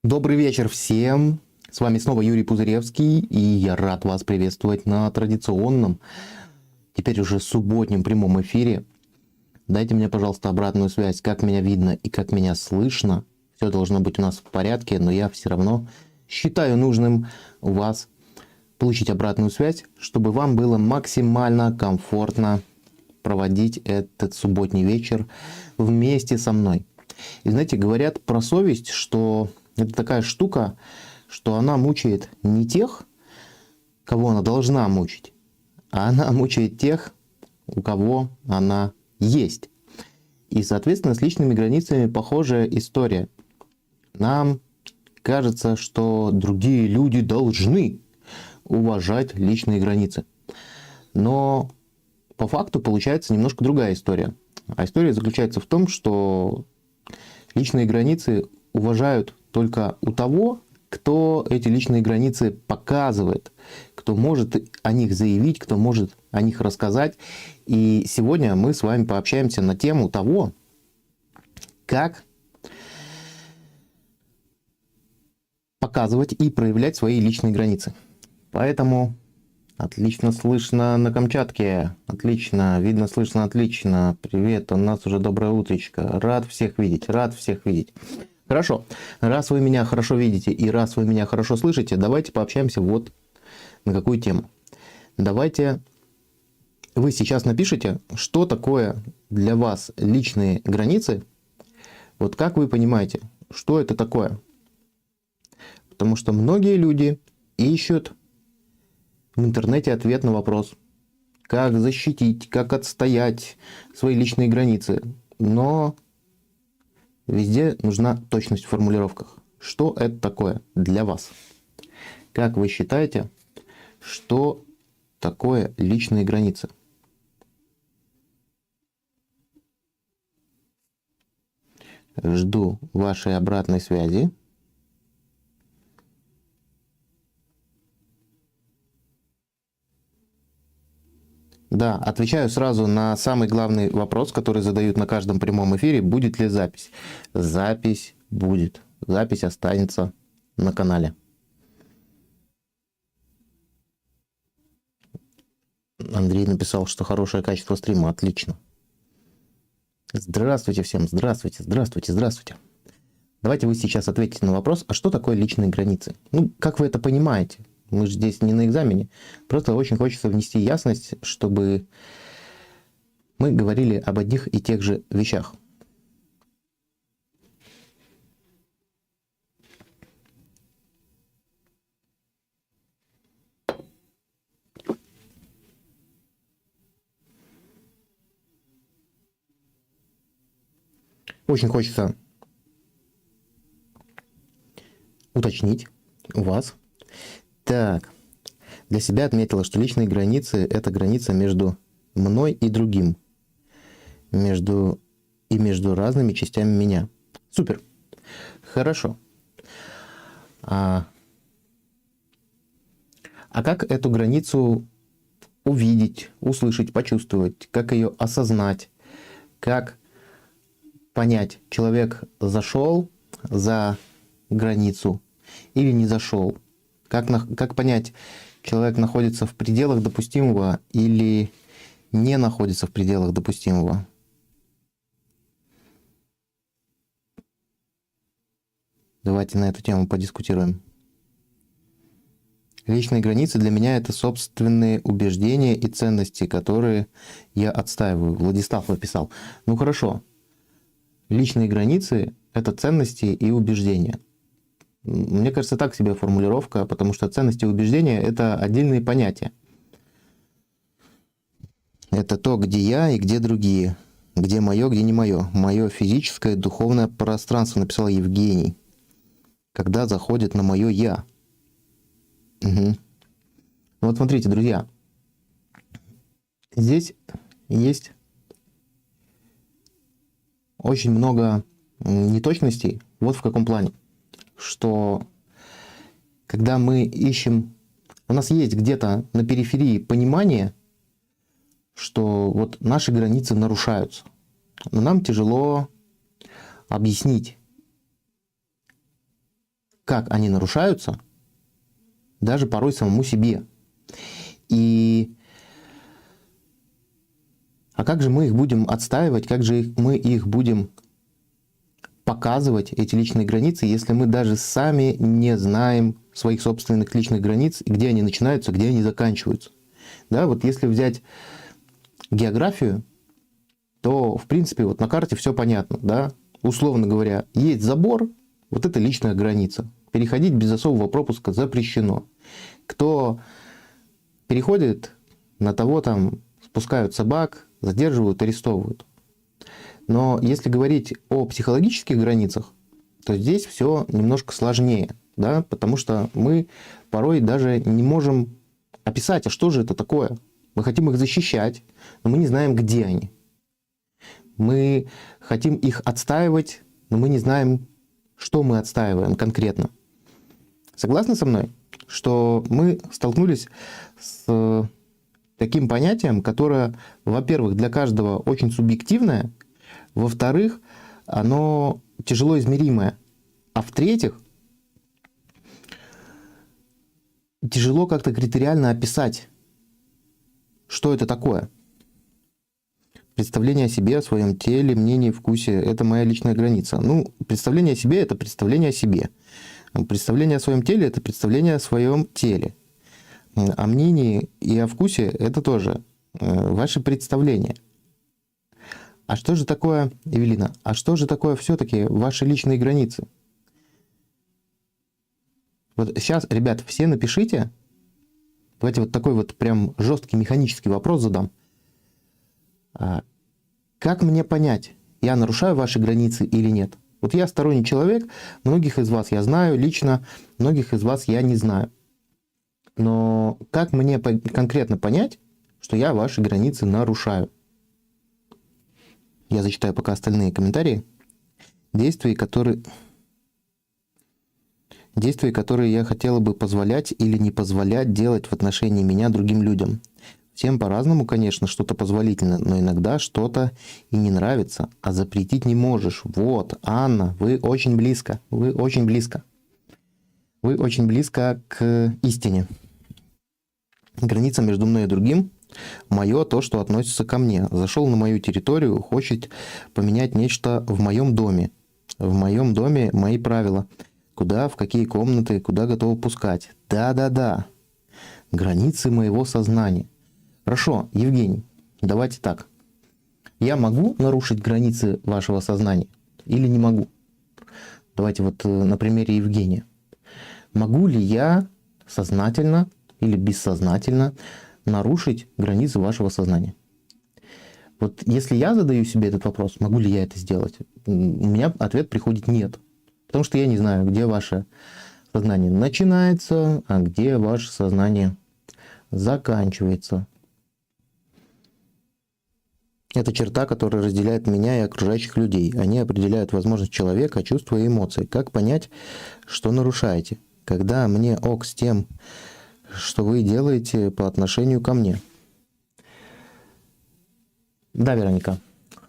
Добрый вечер всем! С вами снова Юрий Пузыревский, и я рад вас приветствовать на традиционном, теперь уже субботнем прямом эфире. Дайте мне, пожалуйста, обратную связь, как меня видно и как меня слышно. Все должно быть у нас в порядке, но я все равно считаю нужным у вас получить обратную связь, чтобы вам было максимально комфортно проводить этот субботний вечер вместе со мной. И знаете, говорят про совесть, что это такая штука, что она мучает не тех, кого она должна мучить, а она мучает тех, у кого она есть. И, соответственно, с личными границами похожая история. Нам кажется, что другие люди должны уважать личные границы. Но по факту получается немножко другая история. А история заключается в том, что личные границы уважают только у того, кто эти личные границы показывает, кто может о них заявить, кто может о них рассказать. И сегодня мы с вами пообщаемся на тему того, как показывать и проявлять свои личные границы. Поэтому отлично слышно на Камчатке, отлично, видно, слышно отлично. Привет, у нас уже доброе утречко. Рад всех видеть, рад всех видеть. Хорошо, раз вы меня хорошо видите и раз вы меня хорошо слышите, давайте пообщаемся вот на какую тему. Давайте вы сейчас напишите, что такое для вас личные границы. Вот как вы понимаете, что это такое? Потому что многие люди ищут в интернете ответ на вопрос, как защитить, как отстоять свои личные границы. Но везде нужна точность в формулировках. Что это такое для вас? Как вы считаете, что такое личные границы? Жду вашей обратной связи. Да, отвечаю сразу на самый главный вопрос, который задают на каждом прямом эфире. Будет ли запись? Запись будет. Запись останется на канале. Андрей написал, что хорошее качество стрима. Отлично. Здравствуйте всем. Здравствуйте, здравствуйте, здравствуйте. Давайте вы сейчас ответите на вопрос, а что такое личные границы? Ну, как вы это понимаете? Мы же здесь не на экзамене. Просто очень хочется внести ясность, чтобы мы говорили об одних и тех же вещах. Очень хочется уточнить у вас. Так, для себя отметила, что личные границы – это граница между мной и другим, между разными частями меня. Супер, хорошо. А как эту границу увидеть, услышать, почувствовать, как ее осознать, как понять, человек зашел за границу или не зашел? Как понять, человек находится в пределах допустимого или не находится в пределах допустимого? Давайте на эту тему подискутируем. Личные границы для меня это собственные убеждения и ценности, которые я отстаиваю. Владислав написал. Ну хорошо. Личные границы – это ценности и убеждения. Мне кажется, так себе формулировка, потому что ценности и убеждения – это отдельные понятия. Это то, где я и где другие. Где мое, где не мое. Мое физическое, духовное пространство, написал Евгений. Когда заходит на мое «я». Угу. Вот смотрите, друзья. Здесь есть очень много неточностей. Вот в каком плане. Что когда мы ищем, у нас есть где-то на периферии понимание, что вот наши границы нарушаются. Но нам тяжело объяснить, как они нарушаются, даже порой самому себе. А как же мы их будем отстаивать, как же мы их будем показывать, эти личные границы, если мы даже сами не знаем своих собственных личных границ, где они начинаются, где они заканчиваются. Да, вот если взять географию, то, в принципе, вот на карте все понятно, да. Условно говоря, есть забор, вот это личная граница. Переходить без особого пропуска запрещено. Кто переходит, на того там спускают собак, задерживают, арестовывают. Но если говорить о психологических границах, то здесь все немножко сложнее, да, потому что мы порой даже не можем описать, а что же это такое. Мы хотим их защищать, но мы не знаем, где они. Мы хотим их отстаивать, но мы не знаем, что мы отстаиваем конкретно. Согласны со мной, что мы столкнулись с таким понятием, которое, во-первых, для каждого очень субъективное, во-вторых, оно тяжело измеримое, а в-третьих, тяжело как-то критериально описать, что это такое. Представление о себе, о своем теле, мнении, вкусе – это моя личная граница. Ну, представление о себе – это представление о себе. Представление о своем теле – это представление о своем теле. О мнении и о вкусе – это тоже ваши представления. А что же такое, Эвелина, а что же такое все-таки ваши личные границы? Вот сейчас, ребят, все напишите. Давайте вот такой вот прям жесткий механический вопрос задам. Как мне понять, я нарушаю ваши границы или нет? Вот я сторонний человек, многих из вас я знаю лично, многих из вас я не знаю. Но как мне конкретно понять, что я ваши границы нарушаю? Я зачитаю пока остальные комментарии. Действия, которые я хотела бы позволять или не позволять делать в отношении меня другим людям. Всем по-разному, конечно, что-то позволительно, но иногда что-то и не нравится, а запретить не можешь. Вот, Анна, вы очень близко, вы очень близко. Вы очень близко к истине. Граница между мной и другим – мое то, что относится ко мне. Зашел на мою территорию, хочет поменять нечто в моем доме. В моем доме мои правила. Куда, в какие комнаты, куда готовы пускать. Да-да-да. Границы моего сознания. Хорошо, Евгений, давайте так. Я могу нарушить границы вашего сознания или не могу? Давайте вот на примере Евгения. Могу ли я сознательно или бессознательно нарушить границы вашего сознания? Вот если я задаю себе этот вопрос, могу ли я это сделать, у меня ответ приходит нет. Потому что я не знаю, где ваше сознание начинается, а где ваше сознание заканчивается. Это черта, которая разделяет меня и окружающих людей. Они определяют возможность человека, чувства и эмоции. Как понять, что нарушаете? Когда мне ок с тем, что вы делаете по отношению ко мне? Да, Вероника.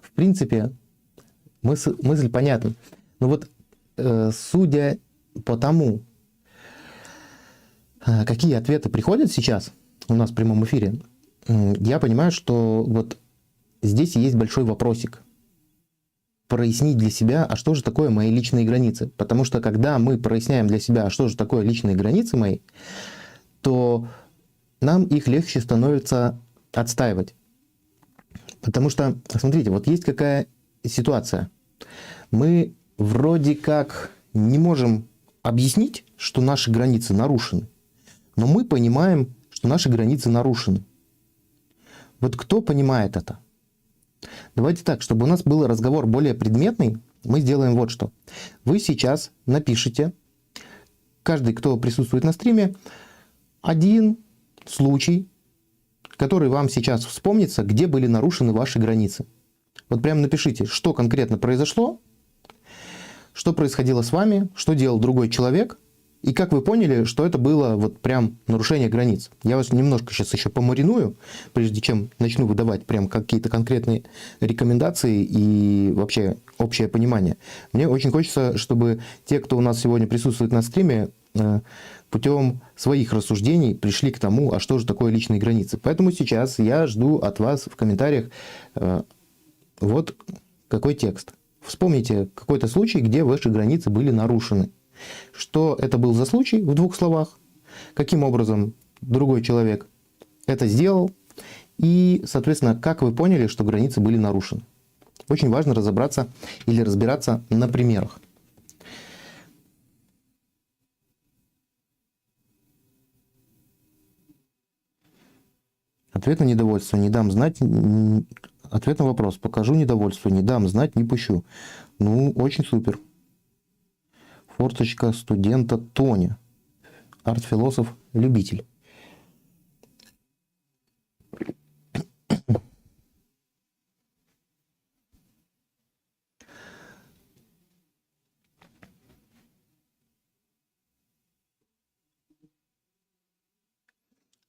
В принципе, мысль понятна. Но вот судя по тому, какие ответы приходят сейчас у нас в прямом эфире, я понимаю, что вот здесь есть большой вопросик. Прояснить для себя, а что же такое мои личные границы. Потому что когда мы проясняем для себя, а что же такое личные границы мои, то нам их легче становится отстаивать. Потому что, смотрите, вот есть какая ситуация. Мы вроде как не можем объяснить, что наши границы нарушены, но мы понимаем, что наши границы нарушены. Вот кто понимает это? Давайте так, чтобы у нас был разговор более предметный, мы сделаем вот что. Вы сейчас напишите, каждый, кто присутствует на стриме, один случай, который вам сейчас вспомнится, где были нарушены ваши границы. Вот прямо напишите, что конкретно произошло, что происходило с вами, что делал другой человек, И как вы поняли, что это было вот прям нарушение границ? Я вас немножко сейчас еще помариную, прежде чем начну выдавать прям какие-то конкретные рекомендации и вообще общее понимание. Мне очень хочется, чтобы те, кто у нас сегодня присутствует на стриме, путем своих рассуждений пришли к тому, а что же такое личные границы. Поэтому сейчас я жду от вас в комментариях вот какой текст. Вспомните какой-то случай, где ваши границы были нарушены. Что это был за случай в 2 словах, каким образом другой человек это сделал и, соответственно, как вы поняли, что границы были нарушены. Очень важно разобраться или разбираться на примерах. Ответ на недовольство не дам знать. Ответ на вопрос. Покажу недовольство, не дам знать, не пущу. Ну, очень супер. Форточка студента Тоня. Арт-философ, любитель.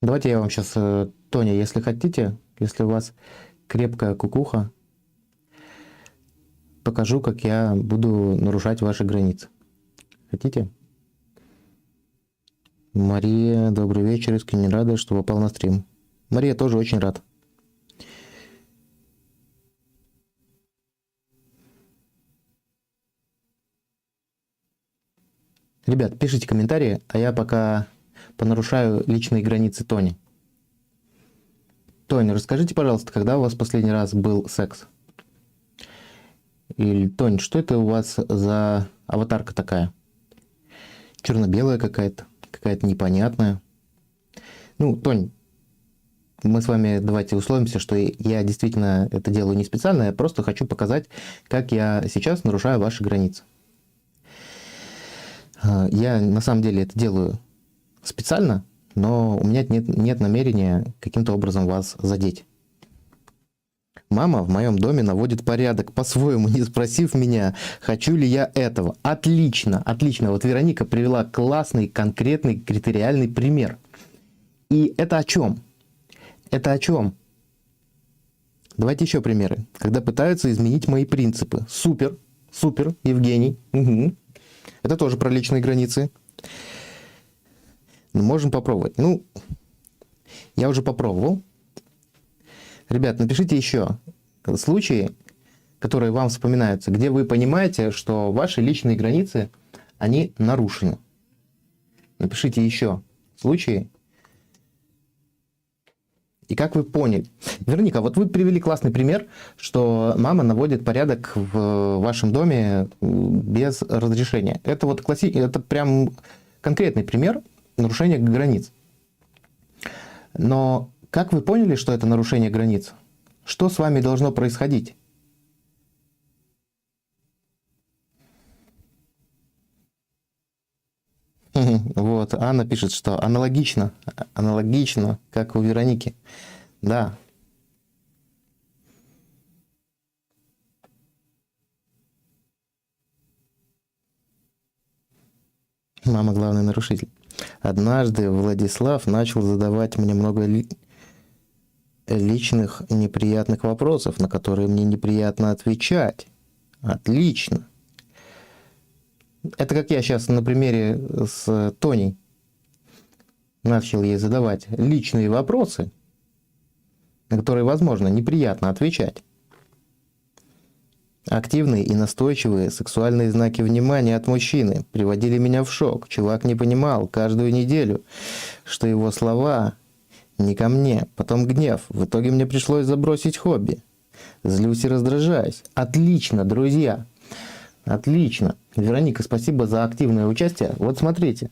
Давайте я вам сейчас, Тоня, если хотите, если у вас крепкая кукуха, покажу, как я буду нарушать ваши границы. Хотите? Мария, добрый вечер, искренне рада, что попал на стрим. Мария, тоже очень рад. Ребят, пишите комментарии, а я пока понарушаю личные границы Тони. Тоня, расскажите, пожалуйста, когда у вас последний раз был секс? Или, Тонь, что это у вас за аватарка такая? Черно-белая какая-то, какая-то непонятная. Ну, Тонь, мы с вами давайте условимся, что я действительно это делаю не специально, я просто хочу показать, как я сейчас нарушаю ваши границы. Я на самом деле это делаю специально, но у меня нет намерения каким-то образом вас задеть. Мама в моем доме наводит порядок по-своему, не спросив меня, хочу ли я этого. Отлично, отлично. Вот Вероника привела классный, конкретный, критериальный пример. И это о чем? Это о чем? Давайте еще примеры. Когда пытаются изменить мои принципы. Супер, супер, Евгений. Угу. Это тоже про личные границы. Но можем попробовать. Ну, я уже попробовал. Ребят, напишите еще случаи, которые вам вспоминаются, где вы понимаете, что ваши личные границы, они нарушены. Напишите еще случаи. И как вы поняли? Вероника, вот вы привели классный пример, что мама наводит порядок в вашем доме без разрешения. Это вот это прям конкретный пример нарушения границ. Но как вы поняли, что это нарушение границ? Что с вами должно происходить? Вот, Анна пишет, что аналогично, как у Вероники. Да. Мама главный нарушитель. Однажды Владислав начал задавать мне много личных неприятных вопросов, на которые мне неприятно отвечать. Отлично. Это как я сейчас на примере с Тоней начал ей задавать личные вопросы, на которые, возможно, неприятно отвечать. Активные и настойчивые сексуальные знаки внимания от мужчины приводили меня в шок. Чувак не понимал каждую неделю, что его слова не ко мне. Потом гнев. В итоге мне пришлось забросить хобби. Злюсь и раздражаюсь. Отлично, друзья. Отлично. Вероника, спасибо за активное участие. Вот смотрите,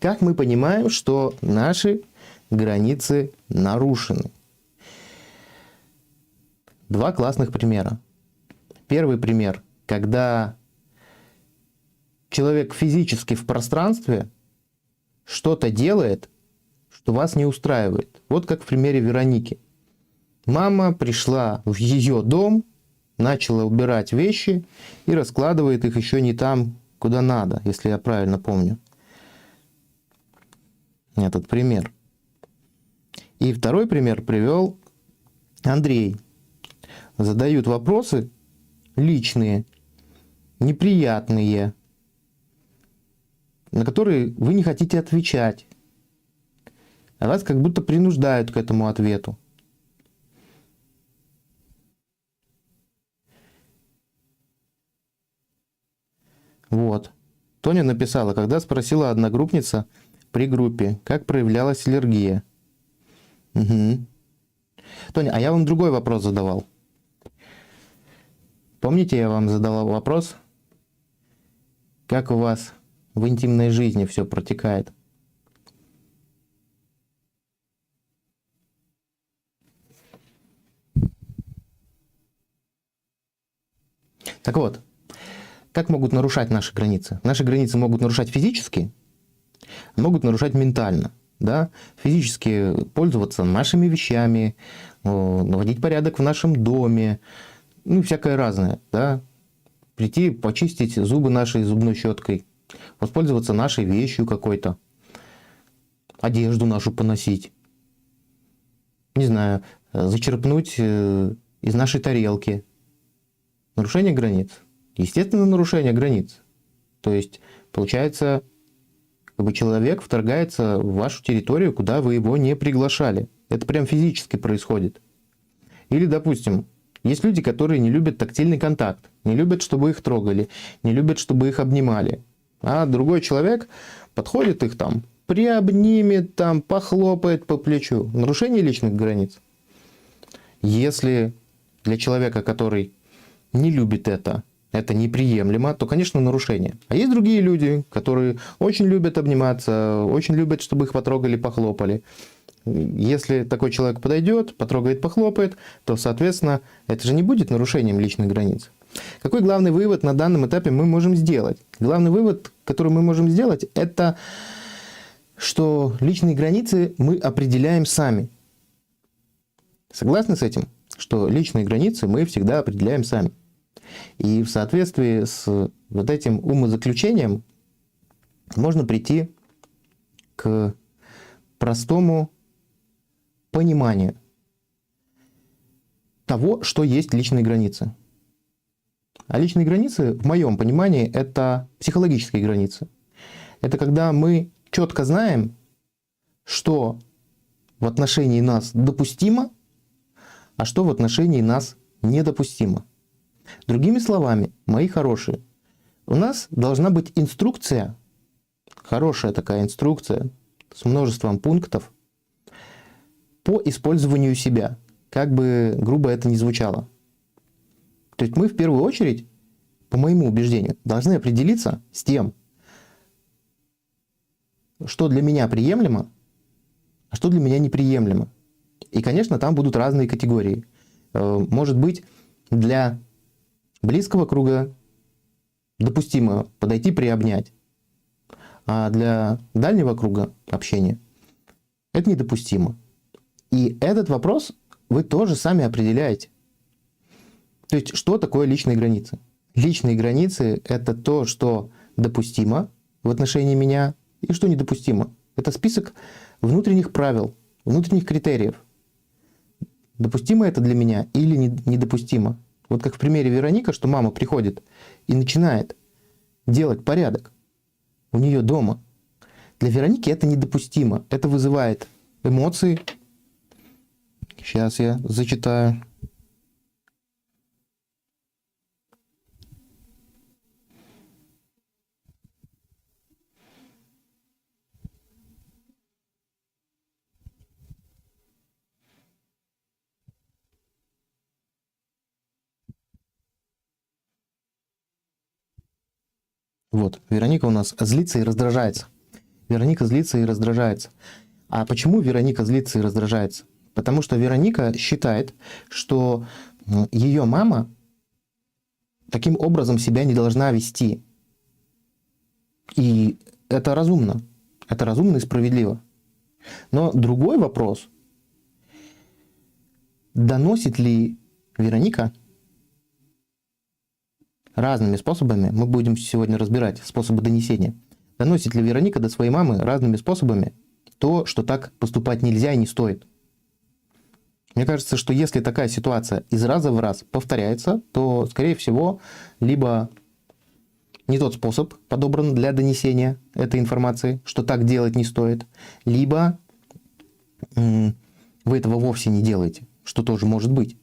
как мы понимаем, что наши границы нарушены. 2 классных примера. Первый пример, когда человек физически в пространстве что-то делает, что вас не устраивает. Вот как в примере Вероники. Мама пришла в ее дом, начала убирать вещи и раскладывает их еще не там, куда надо, если я правильно помню. этот пример. И второй пример привел Андрей. Задают вопросы личные, неприятные, на которые вы не хотите отвечать, а вас как будто принуждают к этому ответу. Вот. Тоня написала, когда спросила одногруппница при группе, как проявлялась аллергия. Угу. Тоня, а я вам другой вопрос задавал. Помните, я вам задавал вопрос, как у вас в интимной жизни все протекает? Так вот, как могут нарушать наши границы? Наши границы могут нарушать физически, могут нарушать ментально. Да? Физически пользоваться нашими вещами, наводить порядок в нашем доме, ну, всякое разное. Да? Прийти, почистить зубы нашей зубной щеткой, воспользоваться нашей вещью какой-то, одежду нашу поносить, не знаю, зачерпнуть из нашей тарелки. Нарушение границ. Естественно, нарушение границ. То есть, получается, как бы человек вторгается в вашу территорию, куда вы его не приглашали. Это прям физически происходит. Или, допустим, есть люди, которые не любят тактильный контакт, не любят, чтобы их трогали, не любят, чтобы их обнимали. А другой человек подходит их там, приобнимет, там, похлопает по плечу. Нарушение личных границ. Если для человека, который не любит это неприемлемо, то, конечно, нарушение. А есть другие люди, которые очень любят обниматься, очень любят, чтобы их потрогали, похлопали. Если такой человек подойдет, потрогает, похлопает, то, соответственно, это же не будет нарушением личных границ. Какой главный вывод на данном этапе мы можем сделать? Главный вывод, который мы можем сделать, это что личные границы мы определяем сами. Согласны с этим? Что личные границы мы всегда определяем сами. И в соответствии с вот этим умозаключением можно прийти к простому пониманию того, что есть личные границы. А личные границы, в моем понимании, это психологические границы. Это когда мы четко знаем, что в отношении нас допустимо, а что в отношении нас недопустимо. Другими словами, мои хорошие, у нас должна быть инструкция, хорошая такая инструкция с множеством пунктов по использованию себя, как бы грубо это ни звучало. То есть мы в первую очередь, по моему убеждению, должны определиться с тем, что для меня приемлемо, а что для меня неприемлемо. И, конечно, там будут разные категории. Может быть, для близкого круга допустимо подойти приобнять, а для дальнего круга общения это недопустимо. И этот вопрос вы тоже сами определяете. То есть, что такое личные границы? Личные границы – это то, что допустимо в отношении меня и что недопустимо. Это список внутренних правил, внутренних критериев. Допустимо это для меня или недопустимо? Вот как в примере Вероника, что мама приходит и начинает делать порядок у нее дома. Для Вероники это недопустимо. Это вызывает эмоции. Сейчас я зачитаю. Вот, Вероника у нас злится и раздражается. Вероника злится и раздражается. А почему Вероника злится и раздражается? Потому что Вероника считает, что ее мама таким образом себя не должна вести. И это разумно. Это разумно и справедливо. Но другой вопрос. Доносит ли Вероника разными способами, мы будем сегодня разбирать способы донесения, доносит ли Вероника до своей мамы разными способами то, что так поступать нельзя и не стоит. Мне кажется, что если такая ситуация из раза в раз повторяется, то, скорее всего, либо не тот способ подобран для донесения этой информации, что так делать не стоит, либо вы этого вовсе не делаете, что тоже может быть.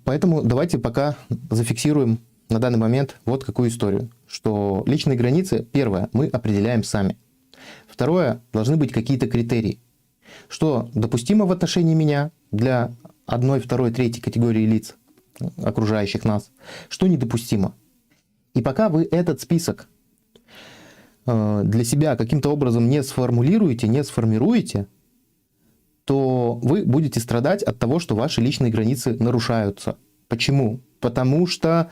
Поэтому давайте пока зафиксируем на данный момент вот какую историю, что личные границы, первое, мы определяем сами. Второе, должны быть какие-то критерии. Что допустимо в отношении меня для одной, второй, третьей категории лиц, окружающих нас, что недопустимо. И пока вы этот список для себя каким-то образом не сформулируете, не сформируете, то вы будете страдать от того, что ваши личные границы нарушаются. Почему? Потому что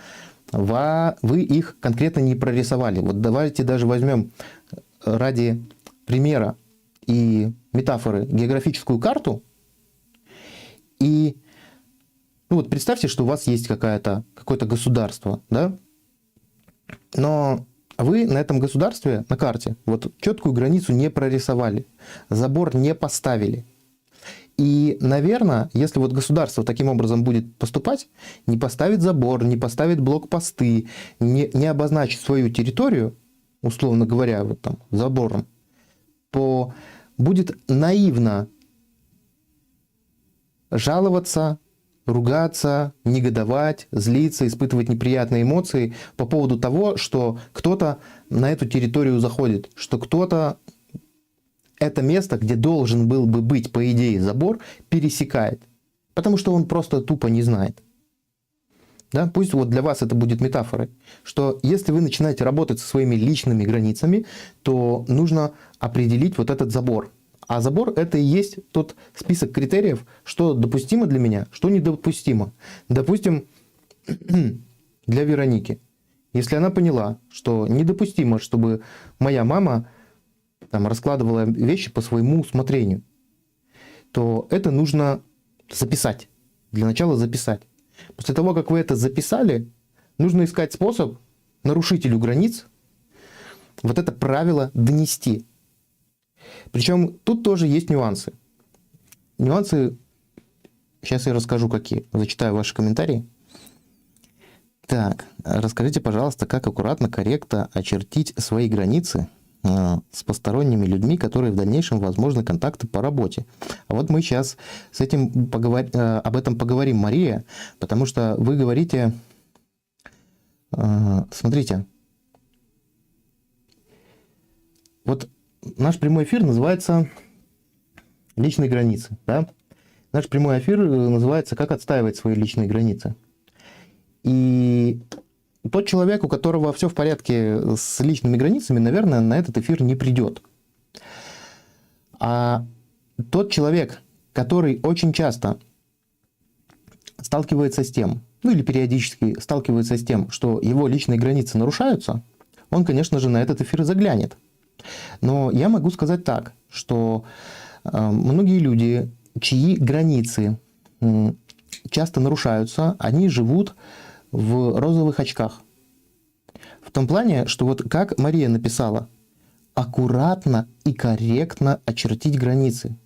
вы их конкретно не прорисовали. Вот давайте даже возьмем ради примера и метафоры географическую карту. И вот представьте, что у вас есть какое-то государство, да? Но вы на этом государстве, на карте, вот четкую границу не прорисовали, забор не поставили. И, наверное, если вот государство таким образом будет поступать, не поставит забор, не поставит блокпосты, не обозначит свою территорию, условно говоря, вот там забором, то будет наивно жаловаться, ругаться, негодовать, злиться, испытывать неприятные эмоции по поводу того, что кто-то на эту территорию заходит, что кто-то это место, где должен был бы быть, по идее, забор, пересекает. Потому что он просто тупо не знает. Да? Пусть вот для вас это будет метафорой, что если вы начинаете работать со своими личными границами, то нужно определить вот этот забор. А забор — это и есть тот список критериев, что допустимо для меня, что недопустимо. Допустим, для Вероники. Если она поняла, что недопустимо, чтобы моя мама там раскладывала вещи по своему усмотрению, то это нужно записать. Для начала записать. После того, как вы это записали, нужно искать способ нарушителю границ вот это правило донести. Причем тут тоже есть нюансы. Нюансы, сейчас я расскажу какие. Зачитаю ваши комментарии. Так, расскажите, пожалуйста, как аккуратно, корректно очертить свои границы с посторонними людьми, которые в дальнейшем возможны контакты по работе. А вот мы сейчас с этим об этом поговорим, Мария, потому что вы говорите, смотрите, вот наш прямой эфир называется «Личные границы». Да? Наш прямой эфир называется «Как отстаивать свои личные границы». И тот человек, у которого все в порядке с личными границами, наверное, на этот эфир не придет. А тот человек, который очень часто сталкивается с тем, ну или периодически сталкивается с тем, что его личные границы нарушаются, он, конечно же, на этот эфир заглянет. Но я могу сказать так, что многие люди, чьи границы часто нарушаются, они живут в розовых очках. В том плане, что вот как Мария написала, аккуратно и корректно очертить границы.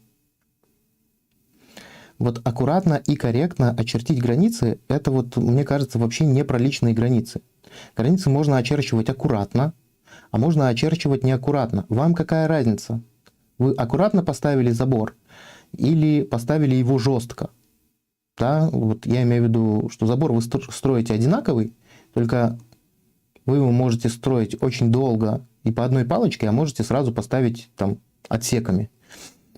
Вот аккуратно и корректно очертить границы, это вот, мне кажется, вообще не про личные границы. Границы можно очерчивать аккуратно, а можно очерчивать неаккуратно. Вам какая разница? Вы аккуратно поставили забор или поставили его жестко? Да, вот я имею в виду, что забор вы строите одинаковый, только вы его можете строить очень долго и по одной палочке, а можете сразу поставить там отсеками.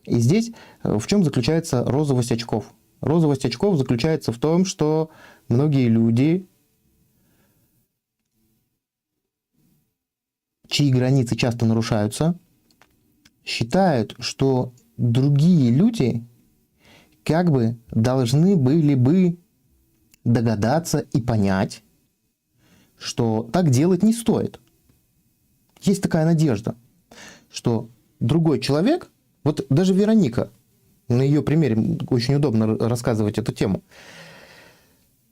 И здесь в чем заключается розовость очков? Розовость очков заключается в том, что многие люди, чьи границы часто нарушаются, считают, что другие люди как бы должны были бы догадаться и понять, что так делать не стоит. Есть такая надежда, что другой человек, вот даже Вероника, на ее примере очень удобно рассказывать эту тему,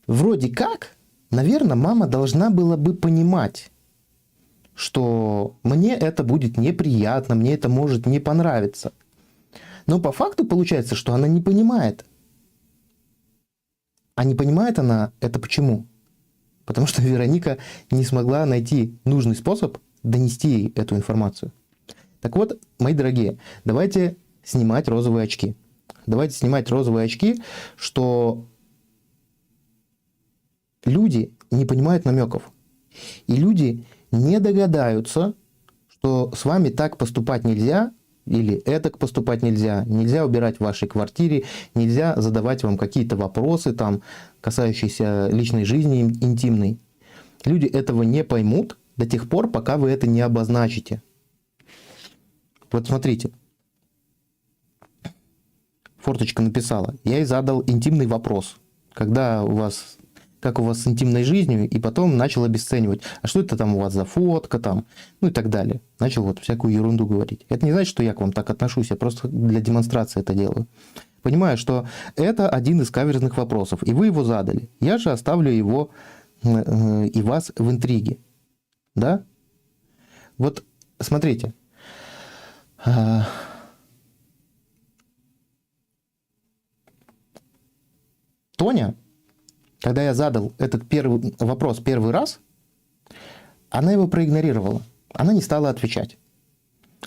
вроде как, наверное, мама должна была бы понимать, что мне это будет неприятно, мне это может не понравиться. Но по факту получается, что она не понимает. А не понимает она это почему? Потому что Вероника не смогла найти нужный способ донести ей эту информацию. Так вот, мои дорогие, давайте снимать розовые очки. Давайте снимать розовые очки, что люди не понимают намеков. И люди не догадаются, что с вами так поступать нельзя, или этак поступать нельзя, нельзя убирать в вашей квартире, нельзя задавать вам какие-то вопросы, там, касающиеся личной жизни интимной. Люди этого не поймут до тех пор, пока вы это не обозначите. Вот смотрите. Форточка написала. Я ей задал интимный вопрос. Как у вас с интимной жизнью, и потом начал обесценивать. А что это там у вас за фотка там? Ну и так далее. Начал вот всякую ерунду говорить. Это не значит, что я к вам так отношусь. Я просто для демонстрации это делаю. Понимаю, что это один из каверзных вопросов. И вы его задали. Я же оставлю его и вас в интриге. Да? Вот смотрите. Тоня, когда я задал этот первый вопрос первый раз, она его проигнорировала. Она не стала отвечать.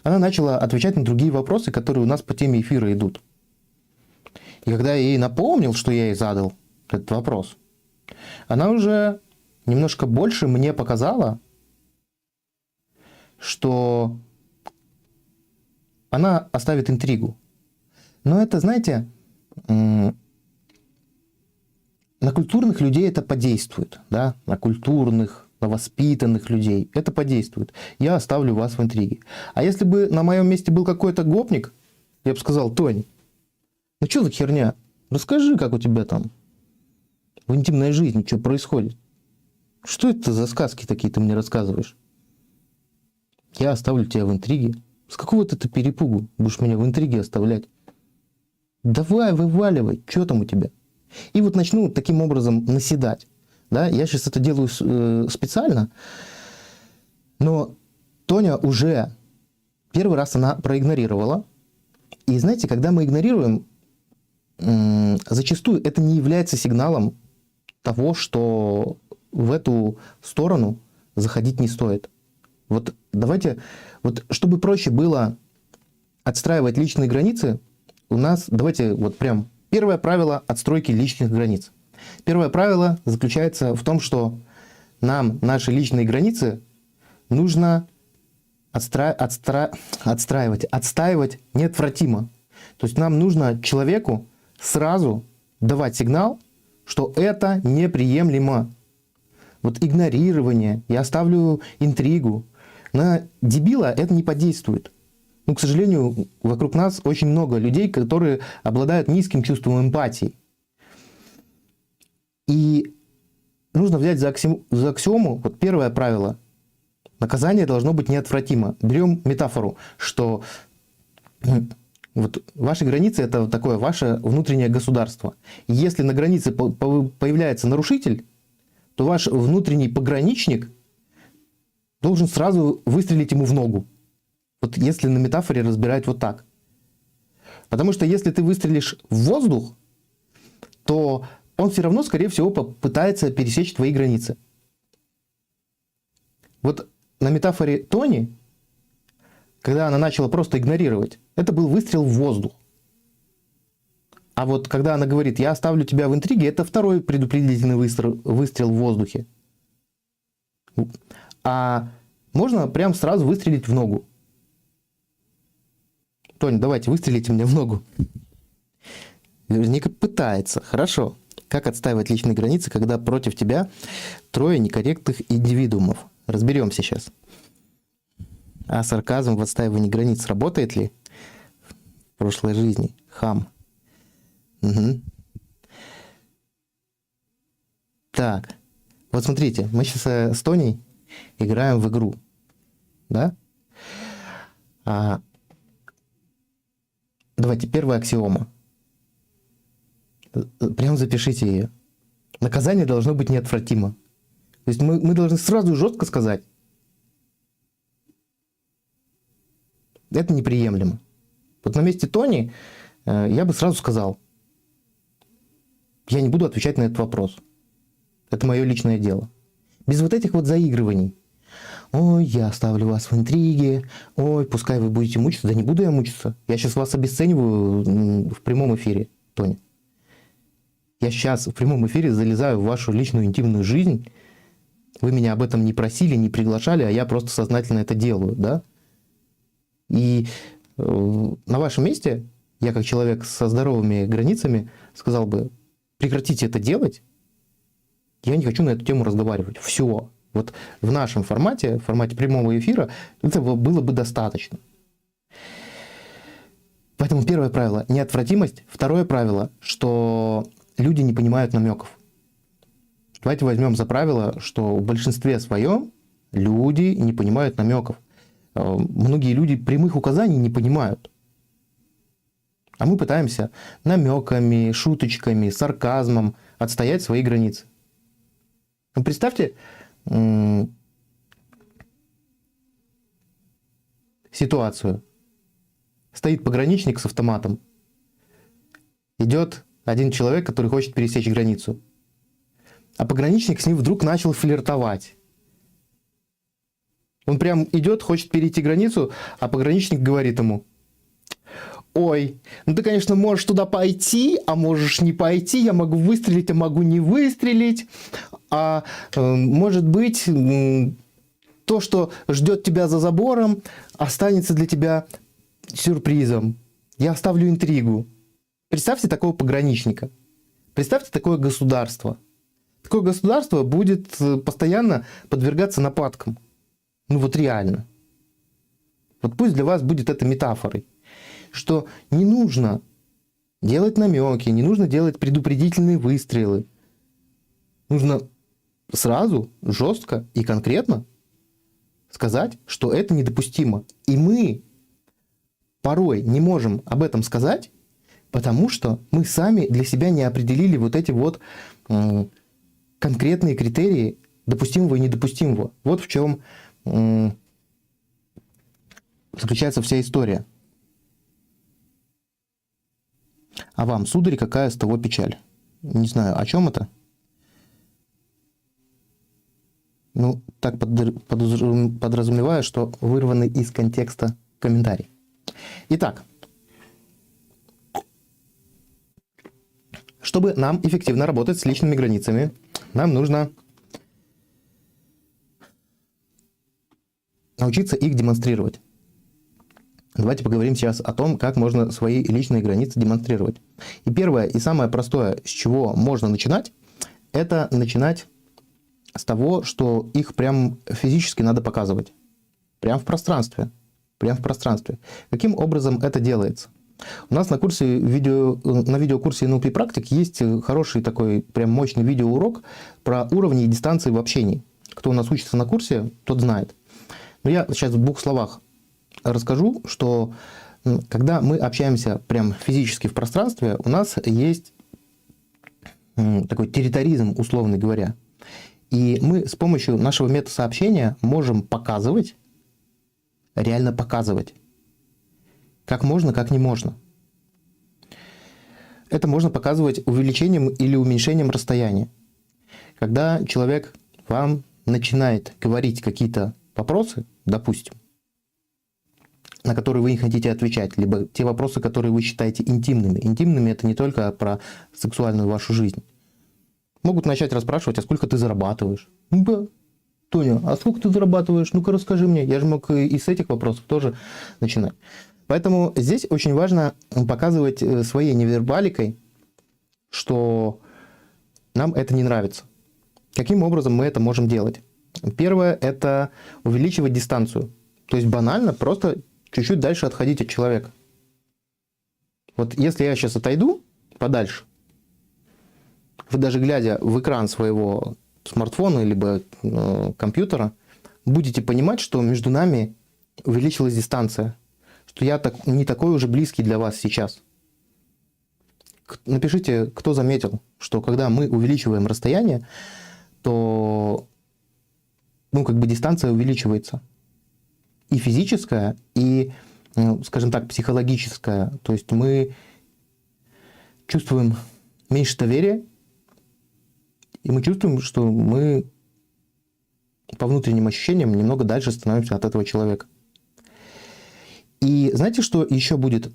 Она начала отвечать на другие вопросы, которые у нас по теме эфира идут. И когда я ей напомнил, что я ей задал этот вопрос, она уже немножко больше мне показала, что она оставит интригу. Но это, знаете, на культурных людей это подействует, да, на культурных, на воспитанных людей это подействует. Я оставлю вас в интриге. А если бы на моем месте был какой-то гопник, я бы сказал: Тонь, ну что за херня? Расскажи, как у тебя там в интимной жизни, что происходит. Что это за сказки такие ты мне рассказываешь? Я оставлю тебя в интриге. С какого ты перепугу будешь меня в интриге оставлять? Давай, вываливай, что там у тебя? И вот начну таким образом наседать. Да? Я сейчас это делаю специально, но Тоня уже первый раз она проигнорировала. И знаете, когда мы игнорируем, зачастую это не является сигналом того, что в эту сторону заходить не стоит. Вот давайте, вот чтобы проще было отстраивать личные границы, у нас, давайте вот прям первое правило отстройки личных границ. Первое правило заключается в том, что нам наши личные границы нужно отстаивать неотвратимо. То есть нам нужно человеку сразу давать сигнал, что это неприемлемо. Вот игнорирование, я оставлю интригу. На дебила это не подействует. Ну, к сожалению, вокруг нас очень много людей, которые обладают низким чувством эмпатии. И нужно взять за аксиому, вот первое правило. Наказание должно быть неотвратимо. Берем метафору, что вот ваши границы – это такое ваше внутреннее государство. И если на границе появляется нарушитель, то ваш внутренний пограничник должен сразу выстрелить ему в ногу. Вот если на метафоре разбирать вот так. Потому что если ты выстрелишь в воздух, то он все равно, скорее всего, попытается пересечь твои границы. Вот на метафоре Тони, когда она начала просто игнорировать, это был выстрел в воздух. А вот когда она говорит: я оставлю тебя в интриге, это второй предупредительный выстрел в воздухе. А можно прям сразу выстрелить в ногу. Тоня, давайте, выстрелите мне в ногу. Вероника пытается. Хорошо. Как отстаивать личные границы, когда против тебя трое некорректных индивидуумов? Разберемся сейчас. А сарказм в отстаивании границ работает ли в прошлой жизни? Хам. Угу. Так. Вот смотрите, мы сейчас с Тоней играем в игру. Да? Давайте, первая аксиома. Прям запишите ее. Наказание должно быть неотвратимо. То есть мы должны сразу жестко сказать: Это неприемлемо. Вот на месте Тони я бы сразу сказал, я не буду отвечать на этот вопрос. Это мое личное дело. Без вот этих вот заигрываний. Ой, я оставлю вас в интриге. Ой, пускай вы будете мучиться. Да не буду я мучиться. Я сейчас вас обесцениваю в прямом эфире, Тоня. Я сейчас в прямом эфире залезаю в вашу личную интимную жизнь. Вы меня об этом не просили, не приглашали, а я просто сознательно это делаю, да? И на вашем месте я, как человек со здоровыми границами, сказал бы, прекратите это делать. Я не хочу на эту тему разговаривать. Все. Вот в нашем формате, в формате прямого эфира, этого было бы достаточно. Поэтому первое правило – неотвратимость. Второе правило, что люди не понимают намеков. Давайте возьмем за правило, что в большинстве своем люди не понимают намеков. Многие люди прямых указаний не понимают. А мы пытаемся намеками, шуточками, сарказмом отстоять свои границы. Ну, представьте ситуацию. Стоит пограничник с автоматом. Идет один человек, который хочет пересечь границу. А пограничник с ним вдруг начал флиртовать. Он прям идет, хочет перейти границу, а пограничник говорит ему: ой, ну ты, конечно, можешь туда пойти, а можешь не пойти, я могу выстрелить, а могу не выстрелить. А может быть, то, что ждет тебя за забором, останется для тебя сюрпризом. Я оставлю интригу. Представьте такого пограничника. Представьте такое государство. Такое государство будет постоянно подвергаться нападкам. Ну вот реально. Вот пусть для вас будет это метафорой. Что не нужно делать намеки, не нужно делать предупредительные выстрелы. Нужно сразу, жестко и конкретно сказать, что это недопустимо. И мы порой не можем об этом сказать, потому что мы сами для себя не определили вот эти вот конкретные критерии допустимого и недопустимого. Вот в чем заключается вся история. А вам, сударь, какая с того печаль? Не знаю, о чем это? Ну, так подразумеваю, что вырванный из контекста комментарий. Итак, чтобы нам эффективно работать с личными границами, нам нужно научиться их демонстрировать. Давайте поговорим сейчас о том, как можно свои личные границы демонстрировать. И первое, и самое простое, с чего можно начинать, это начинать с того, что их прям физически надо показывать. Прям в пространстве. Прям в пространстве. Каким образом это делается? У нас на видеокурсе NLP практик есть хороший такой прям мощный видеоурок про уровни и дистанции в общении. Кто у нас учится на курсе, тот знает. Но я сейчас в двух словах расскажу, что когда мы общаемся прям физически в пространстве, у нас есть такой территоризм, условно говоря. И мы с помощью нашего метасообщения можем показывать, реально показывать, как можно, как не можно. Это можно показывать увеличением или уменьшением расстояния. Когда человек вам начинает говорить какие-то вопросы, допустим, на которые вы не хотите отвечать, либо те вопросы, которые вы считаете интимными. Интимными — это не только про сексуальную вашу жизнь. Могут начать расспрашивать: а сколько ты зарабатываешь? Да. Тоня, а сколько ты зарабатываешь? Ну-ка расскажи мне. Я же мог и с этих вопросов тоже начинать. Поэтому здесь очень важно показывать своей невербаликой, что нам это не нравится. Каким образом мы это можем делать? Первое – это увеличивать дистанцию. То есть банально просто чуть-чуть дальше отходить от человека. Вот если я сейчас отойду подальше, вы даже глядя в экран своего смартфона либо компьютера, будете понимать, что между нами увеличилась дистанция, что я не такой уже близкий для вас сейчас. Напишите, кто заметил, что когда мы увеличиваем расстояние, то дистанция увеличивается. И физическая, и скажем так, психологическое. То есть мы чувствуем меньше доверия, и мы чувствуем, что мы по внутренним ощущениям немного дальше становимся от этого человека. И знаете, что еще будет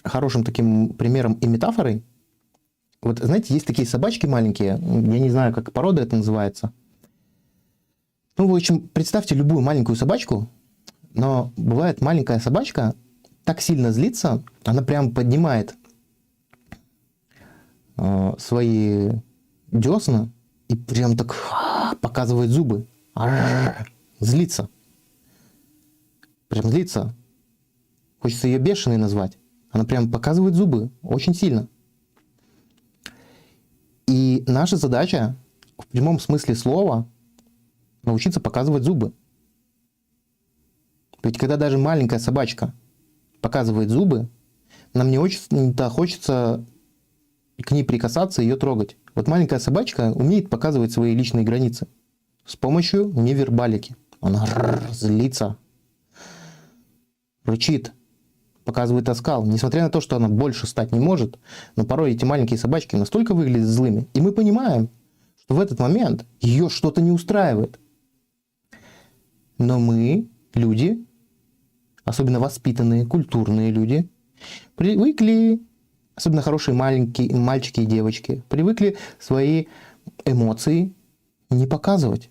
хорошим таким примером и метафорой? Вот знаете, есть такие собачки маленькие, я не знаю, как порода это называется. Ну, в общем, представьте любую маленькую собачку, но бывает маленькая собачка так сильно злится, она прям поднимает свои десна и прям так показывает зубы. Злится. Прям злится. Хочется ее бешеной назвать. Она прям показывает зубы очень сильно. И наша задача в прямом смысле слова научиться показывать зубы. Ведь когда даже маленькая собачка показывает зубы, нам не очень-то хочется к ней прикасаться и ее трогать. Вот маленькая собачка умеет показывать свои личные границы с помощью невербалики. Она злится, рычит, показывает оскал. Несмотря на то, что она больше стать не может, но порой эти маленькие собачки настолько выглядят злыми, и мы понимаем, что в этот момент ее что-то не устраивает. Но мы, люди, особенно воспитанные, культурные люди, привыкли, особенно хорошие маленькие мальчики и девочки, привыкли свои эмоции не показывать.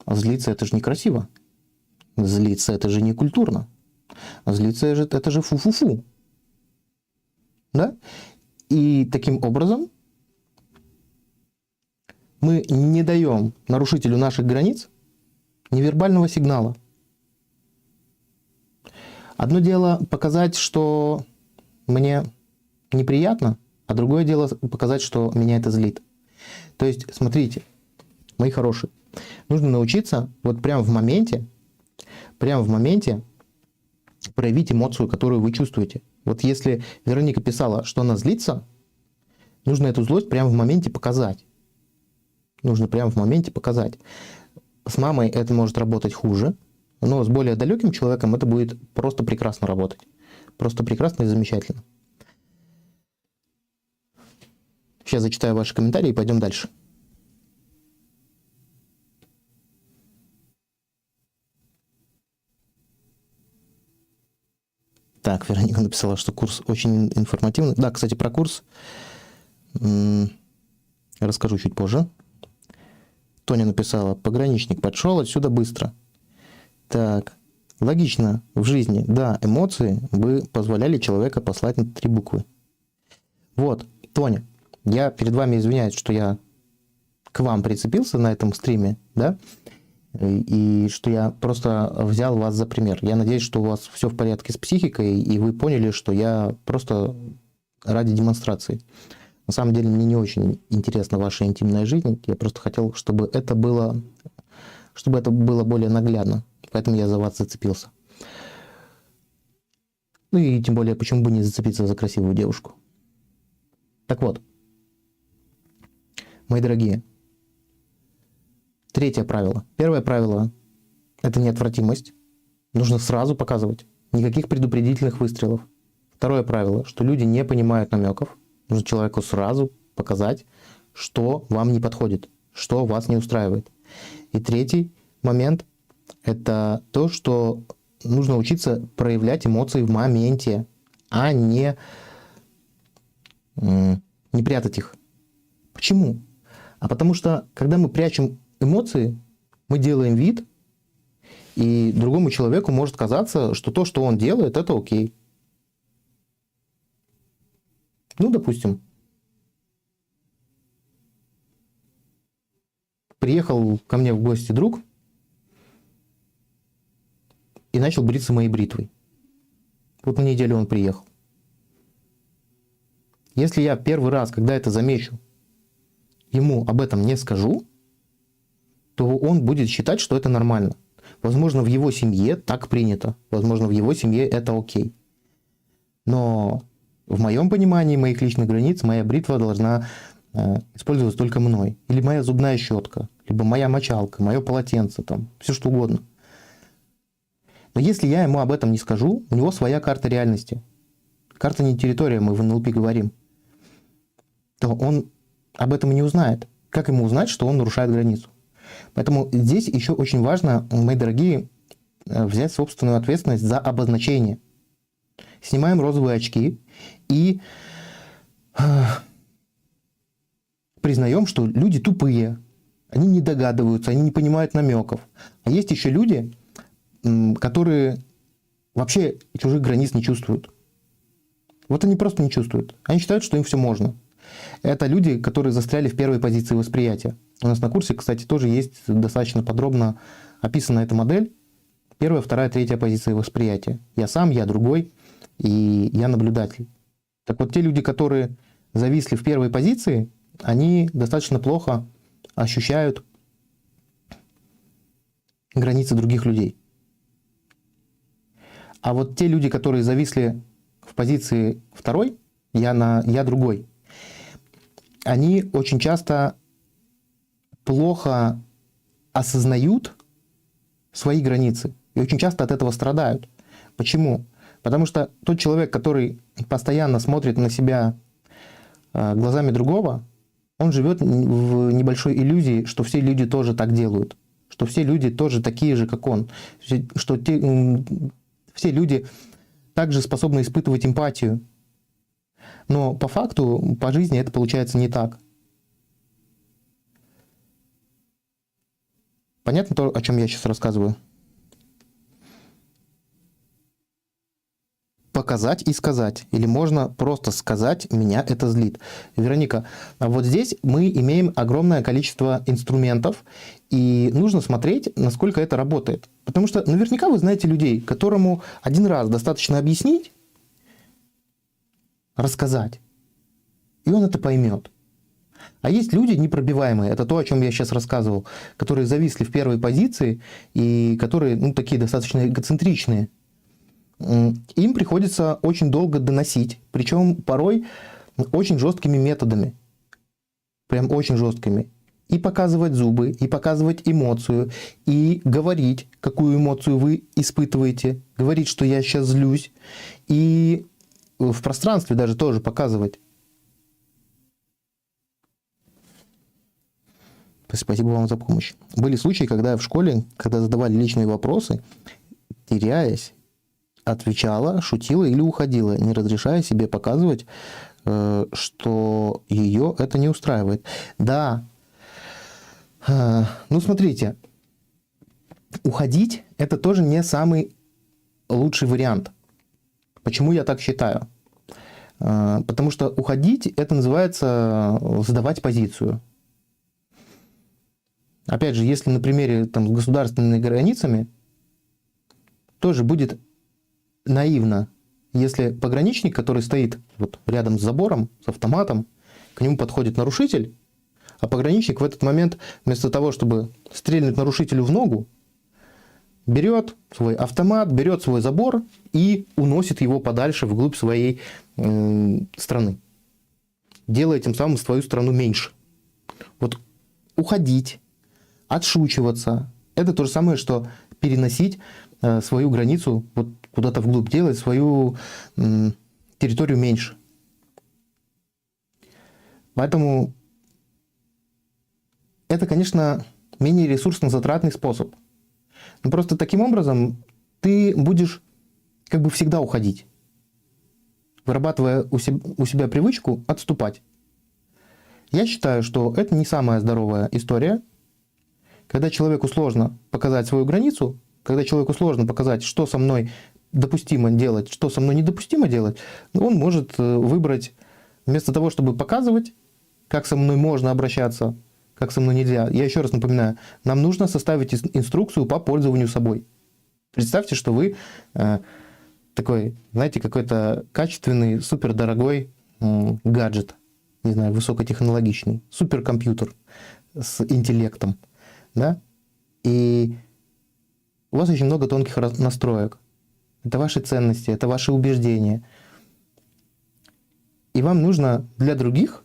А злиться это же некрасиво. Злиться это же не культурно. А злиться это же фу-фу-фу. Да? И таким образом мы не даем нарушителю наших границ невербального сигнала. Одно дело показать, что мне неприятно, а другое дело показать, что меня это злит. То есть, смотрите, мои хорошие, нужно научиться вот прямо в моменте проявить эмоцию, которую вы чувствуете. Вот если Вероника писала, что она злится, нужно эту злость прямо в моменте показать. Нужно прямо в моменте показать. С мамой это может работать хуже, но с более далеким человеком это будет просто прекрасно работать. Просто прекрасно и замечательно. Сейчас зачитаю ваши комментарии и пойдем дальше. Так, Вероника написала, что курс очень информативный. Да, кстати, про курс расскажу чуть позже. Тоня написала, пограничник подшел отсюда быстро. Так, логично в жизни, да, эмоции бы позволяли человека послать на 3 буквы. Вот, Тоня, я перед вами извиняюсь, что я к вам прицепился на этом стриме, да, и что я просто взял вас за пример. Я надеюсь, что у вас все в порядке с психикой, и вы поняли, что я просто ради демонстрации. На самом деле мне не очень интересна ваша интимная жизнь, я просто хотел, чтобы это было более наглядно, поэтому я за вас зацепился. Ну и тем более, почему бы не зацепиться за красивую девушку. Так вот, мои дорогие, 3 правило. 1 правило – это неотвратимость. Нужно сразу показывать. Никаких предупредительных выстрелов. 2 правило, что люди не понимают намеков. Нужно человеку сразу показать, что вам не подходит, что вас не устраивает. И 3 момент – это то, что нужно учиться проявлять эмоции в моменте, а не прятать их. Почему? А потому что, когда мы прячем эмоции, мы делаем вид, и другому человеку может казаться, что то, что он делает, это окей. Ну, допустим, приехал ко мне в гости друг и начал бриться моей бритвой. Вот на неделю он приехал. Если я первый раз, когда это замечу, ему об этом не скажу, то он будет считать, что это нормально. Возможно, в его семье так принято. Возможно, в его семье это окей. Но в моем понимании моих личных границ моя бритва должна использоваться только мной. Или моя зубная щетка, либо моя мочалка, мое полотенце, там, все что угодно. Но если я ему об этом не скажу, у него своя карта реальности. Карта не территория, мы в НЛП говорим. То он об этом и не узнает. Как ему узнать, что он нарушает границу? Поэтому здесь еще очень важно, мои дорогие, взять собственную ответственность за обозначение. Снимаем розовые очки и признаем, что люди тупые. Они не догадываются, они не понимают намеков. А есть еще люди, которые вообще чужих границ не чувствуют. Вот они просто не чувствуют. Они считают, что им все можно. Это люди, которые застряли в первой позиции восприятия. У нас на курсе, кстати, тоже есть достаточно подробно описана эта модель. Первая, вторая, третья позиция восприятия. Я сам, я другой, и я наблюдатель. Так вот, те люди, которые зависли в первой позиции, они достаточно плохо ощущают границы других людей. А вот те люди, которые зависли в позиции второй, я другой, они очень часто плохо осознают свои границы и очень часто от этого страдают. Почему? Потому что тот человек, который постоянно смотрит на себя глазами другого, он живет в небольшой иллюзии, что все люди тоже так делают, что все люди тоже такие же, как он, что все люди также способны испытывать эмпатию. Но по факту, по жизни это получается не так. Понятно то, о чем я сейчас рассказываю? Показать и сказать. Или можно просто сказать: меня это злит. Вероника, вот здесь мы имеем огромное количество инструментов, и нужно смотреть, насколько это работает. Потому что наверняка вы знаете людей, которому один раз достаточно объяснить, рассказать, и он это поймет. А есть люди непробиваемые, это то, о чем я сейчас рассказывал, которые зависли в первой позиции и которые, такие достаточно эгоцентричные. Им приходится очень долго доносить, причем порой очень жесткими методами. Прям очень жесткими. И показывать зубы, и показывать эмоцию, и говорить, какую эмоцию вы испытываете, говорить, что я сейчас злюсь, и в пространстве даже тоже показывать. Спасибо вам за помощь. Были случаи, когда я в школе, когда задавали личные вопросы, теряясь, отвечала, шутила или уходила, не разрешая себе показывать, что ее это не устраивает. Да, смотрите, уходить – это тоже не самый лучший вариант. Почему я так считаю? Потому что уходить – это называется сдавать позицию. Опять же, если на примере с государственными границами, тоже будет наивно, если пограничник, который стоит рядом с забором, с автоматом, к нему подходит нарушитель, а пограничник в этот момент, вместо того, чтобы стрельнуть нарушителю в ногу, берет свой автомат, берет свой забор и уносит его подальше вглубь своей страны, делая тем самым свою страну меньше. Вот уходить, отшучиваться – это то же самое, что переносить свою границу куда-то вглубь, делать свою территорию меньше. Поэтому это, конечно, менее ресурсно-затратный способ. Но просто таким образом ты будешь всегда уходить, вырабатывая у себя привычку отступать. Я считаю, что это не самая здоровая история. Когда человеку сложно показать свою границу, когда человеку сложно показать, что со мной допустимо делать, что со мной недопустимо делать, он может выбрать, вместо того, чтобы показывать, как со мной можно обращаться, как со мной нельзя. Я еще раз напоминаю, нам нужно составить инструкцию по пользованию собой. Представьте, что вы такой, знаете, какой-то качественный, супердорогой гаджет, не знаю, высокотехнологичный, суперкомпьютер с интеллектом, да? И у вас очень много тонких настроек. Это ваши ценности, это ваши убеждения. И вам нужно для других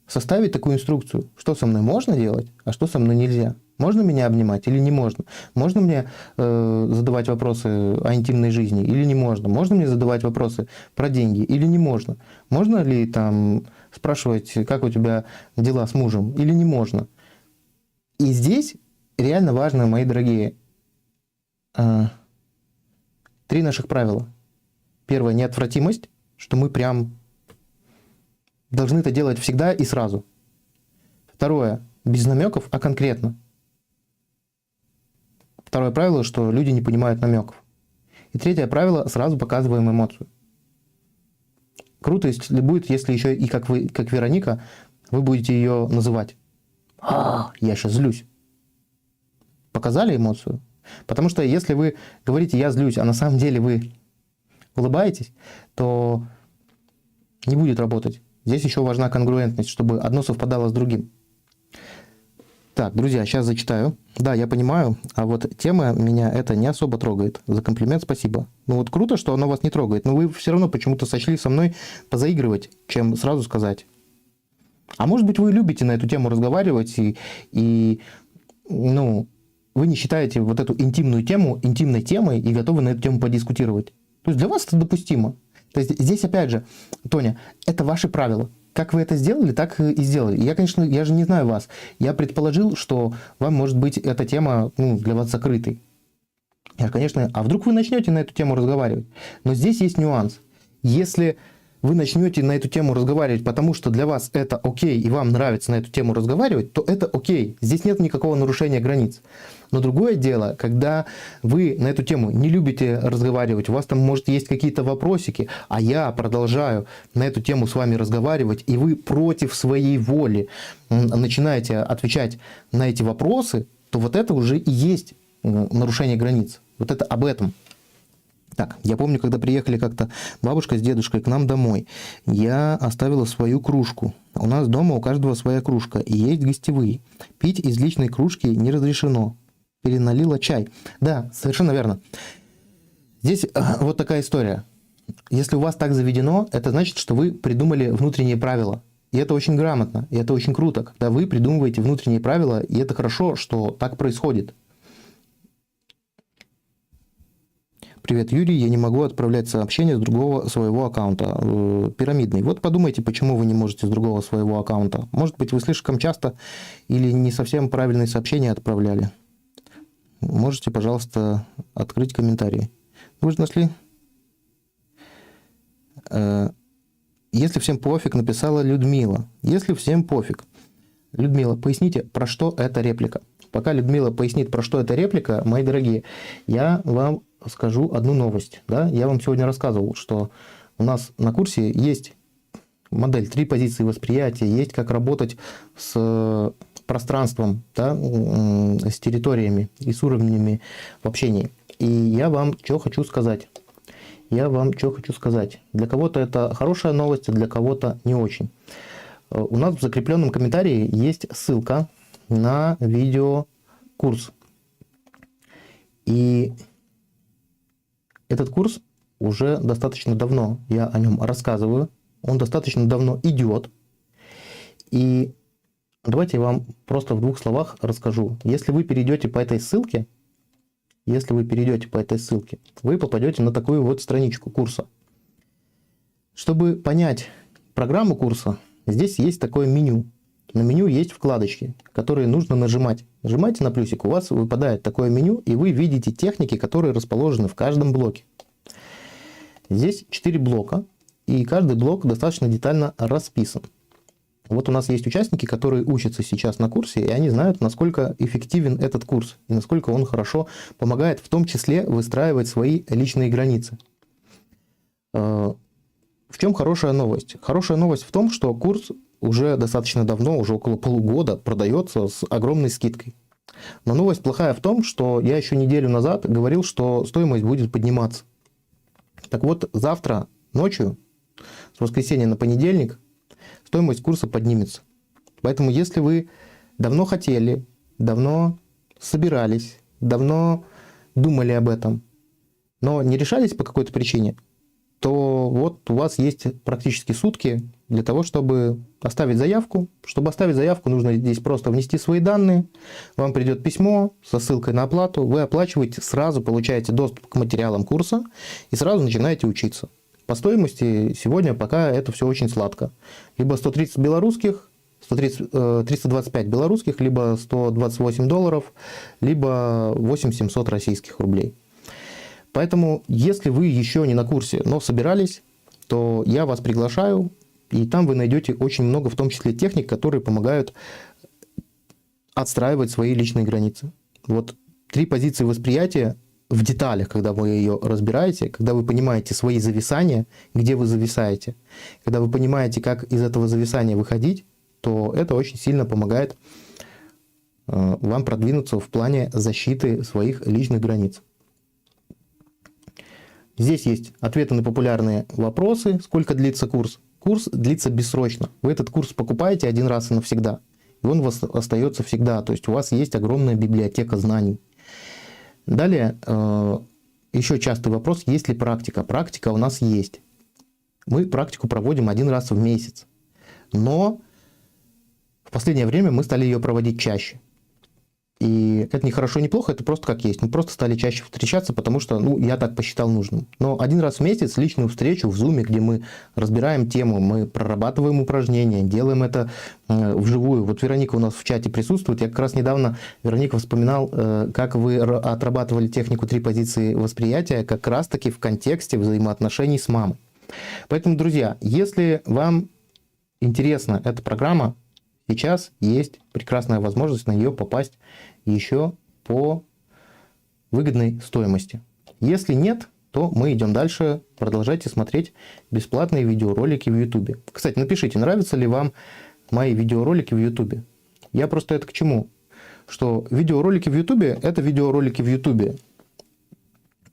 составить такую инструкцию, что со мной можно делать, а что со мной нельзя. Можно меня обнимать или не можно? Можно мне задавать вопросы о интимной жизни или не можно? Можно мне задавать вопросы про деньги или не можно? Можно ли там спрашивать, как у тебя дела с мужем или не можно? И здесь реально важно, мои дорогие, 3 наших правила. Первое – неотвратимость, что мы прям должны это делать всегда и сразу. Второе – без намеков, а конкретно. Второе правило, что люди не понимают намеков. И третье правило, сразу показываем эмоцию. Круто если будет, если еще и как вы, как Вероника, вы будете ее называть. Я сейчас злюсь. Показали эмоцию? Потому что если вы говорите «я злюсь», а на самом деле вы улыбаетесь, то не будет работать. Здесь еще важна конгруентность, чтобы одно совпадало с другим. Так, друзья, сейчас зачитаю. Да, я понимаю, а вот тема меня это не особо трогает. За комплимент спасибо. Ну вот круто, что оно вас не трогает, но вы все равно почему-то сочли со мной позаигрывать, чем сразу сказать. А может быть, вы любите на эту тему разговаривать, и вы не считаете вот эту интимную тему интимной темой и готовы на эту тему подискутировать. То есть для вас это допустимо. То есть здесь, опять же, Тоня, это ваши правила. Как вы это сделали, так и сделали. Я же не знаю вас. Я предположил, что вам, может быть, эта тема для вас закрытой. А вдруг вы начнете на эту тему разговаривать? Но здесь есть нюанс. Если вы начнете на эту тему разговаривать, потому что для вас это окей, и вам нравится на эту тему разговаривать, то это окей. Здесь нет никакого нарушения границ. Но другое дело, когда вы на эту тему не любите разговаривать, у вас там, может, есть какие-то вопросики, а я продолжаю на эту тему с вами разговаривать, и вы против своей воли начинаете отвечать на эти вопросы, то вот это уже и есть нарушение границ. Вот это об этом. Так, я помню, когда приехали как-то бабушка с дедушкой к нам домой, я оставила свою кружку. У нас дома у каждого своя кружка, и есть гостевые. Пить из личной кружки не разрешено. Переналила чай. Да, совершенно верно. Здесь вот такая история. Если у вас так заведено, это значит, что вы придумали внутренние правила. И это очень грамотно, и это очень круто, когда вы придумываете внутренние правила, и это хорошо, что так происходит. Привет, Юрий, я не могу отправлять сообщения с другого своего аккаунта. Пирамидный. Вот подумайте, почему вы не можете с другого своего аккаунта. Может быть, вы слишком часто или не совсем правильные сообщения отправляли. Можете, пожалуйста, открыть комментарии. Вы же нашли? Если всем пофиг, написала Людмила. Если всем пофиг. Людмила, поясните, про что эта реплика. Пока Людмила пояснит, про что эта реплика, мои дорогие, я вам скажу одну новость. Да? Я вам сегодня рассказывал, что у нас на курсе есть модель 3 позиции восприятия, есть как работать с пространством, да, с территориями и с уровнями в общении. И я вам что хочу сказать. Для кого-то это хорошая новость, а для кого-то не очень. У нас в закрепленном комментарии есть ссылка на видеокурс. И этот курс уже достаточно давно, я о нем рассказываю, он достаточно давно идет. И давайте я вам просто в 2 словах расскажу. Если вы перейдете по этой ссылке, вы попадете на такую вот страничку курса. Чтобы понять программу курса, здесь есть такое меню. На меню есть вкладочки, которые нужно нажимать. Нажимайте на плюсик, у вас выпадает такое меню, и вы видите техники, которые расположены в каждом блоке. Здесь 4 блока, и каждый блок достаточно детально расписан. Вот у нас есть участники, которые учатся сейчас на курсе, и они знают, насколько эффективен этот курс, и насколько он хорошо помогает, в том числе, выстраивать свои личные границы. В чем хорошая новость? Хорошая новость в том, что курс уже достаточно давно, уже около полугода, продается с огромной скидкой. Но новость плохая в том, что я еще неделю назад говорил, что стоимость будет подниматься. Так вот, завтра ночью, с воскресенья на понедельник, стоимость курса поднимется. Поэтому, если вы давно хотели, давно собирались, давно думали об этом, но не решались по какой-то причине, то вот у вас есть практически сутки для того, чтобы оставить заявку. Чтобы оставить заявку, нужно здесь просто внести свои данные. Вам придет письмо со ссылкой на оплату. Вы оплачиваете, сразу получаете доступ к материалам курса и сразу начинаете учиться. По стоимости сегодня пока это все очень сладко. Либо 130 белорусских, 325 белорусских, либо $128, либо 8700 российских рублей. Поэтому, если вы еще не на курсе, но собирались, то я вас приглашаю, и там вы найдете очень много, в том числе техник, которые помогают отстраивать свои личные границы. Вот 3 позиции восприятия в деталях, когда вы ее разбираете, когда вы понимаете свои зависания, где вы зависаете, когда вы понимаете, как из этого зависания выходить, то это очень сильно помогает вам продвинуться в плане защиты своих личных границ. Здесь есть ответы на популярные вопросы. Сколько длится курс? Курс длится бессрочно. Вы этот курс покупаете один раз и навсегда. И он у вас остается всегда. То есть у вас есть огромная библиотека знаний. Далее, еще частый вопрос, есть ли практика? Практика у нас есть. Мы практику проводим один раз в месяц. Но в последнее время мы стали ее проводить чаще. И это не хорошо, не плохо, это просто как есть. Мы просто стали чаще встречаться, потому что, я так посчитал нужным. Но один раз в месяц личную встречу в Zoom, где мы разбираем тему, мы прорабатываем упражнения, делаем это вживую. Вот Вероника у нас в чате присутствует. Я как раз недавно, Вероника, вспоминал, как вы отрабатывали технику 3 позиции восприятия как раз-таки в контексте взаимоотношений с мамой. Поэтому, друзья, если вам интересна эта программа, сейчас есть прекрасная возможность на нее попасть еще по выгодной стоимости. Если нет, то мы идем дальше. Продолжайте смотреть бесплатные видеоролики в YouTube. Кстати, напишите, нравятся ли вам мои видеоролики в YouTube. Я просто это к чему? Что видеоролики в YouTube – это видеоролики в YouTube.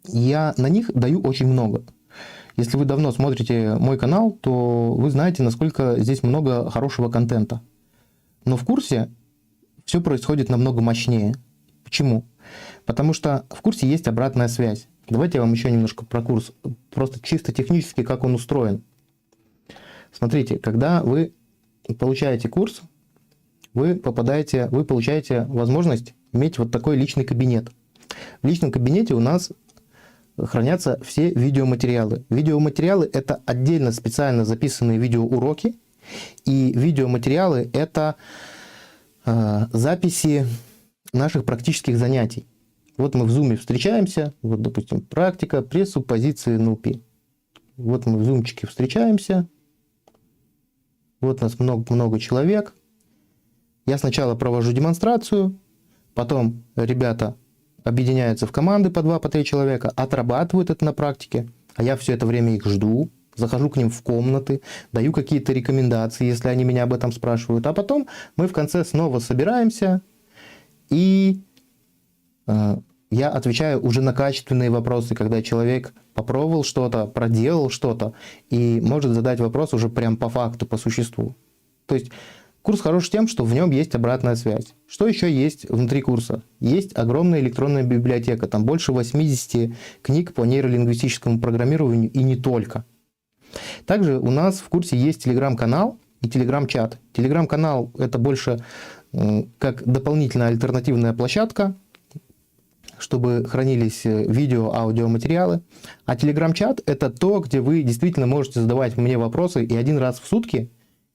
Я на них даю очень много. Если вы давно смотрите мой канал, то вы знаете, насколько здесь много хорошего контента. Но в курсе все происходит намного мощнее. Почему? Потому что в курсе есть обратная связь. Давайте я вам еще немножко про курс, просто чисто технически, как он устроен. Смотрите, когда вы получаете курс, вы получаете возможность иметь вот такой личный кабинет. В личном кабинете у нас хранятся все видеоматериалы. Видеоматериалы – это отдельно специально записанные видеоуроки, и видеоматериалы – это записи наших практических занятий. Вот мы в Zoom встречаемся, вот, допустим, практика пресуппозиции НУПИ. Вот мы в зумчике встречаемся, вот нас много человек. Я сначала провожу демонстрацию, потом ребята объединяются в команды по 2, по 3 человека, отрабатывают это на практике, а я все это время их жду. Захожу к ним в комнаты, даю какие-то рекомендации, если они меня об этом спрашивают. А потом мы в конце снова собираемся, и я отвечаю уже на качественные вопросы, когда человек попробовал что-то, проделал что-то, и может задать вопрос уже прям по факту, по существу. То есть курс хорош тем, что в нем есть обратная связь. Что еще есть внутри курса? Есть огромная электронная библиотека, там больше 80 книг по нейролингвистическому программированию, и не только. Также у нас в курсе есть телеграм-канал и телеграм-чат. Телеграм-канал – это больше как дополнительная альтернативная площадка, чтобы хранились видео, аудиоматериалы. А телеграм-чат – это то, где вы действительно можете задавать мне вопросы, и один раз в сутки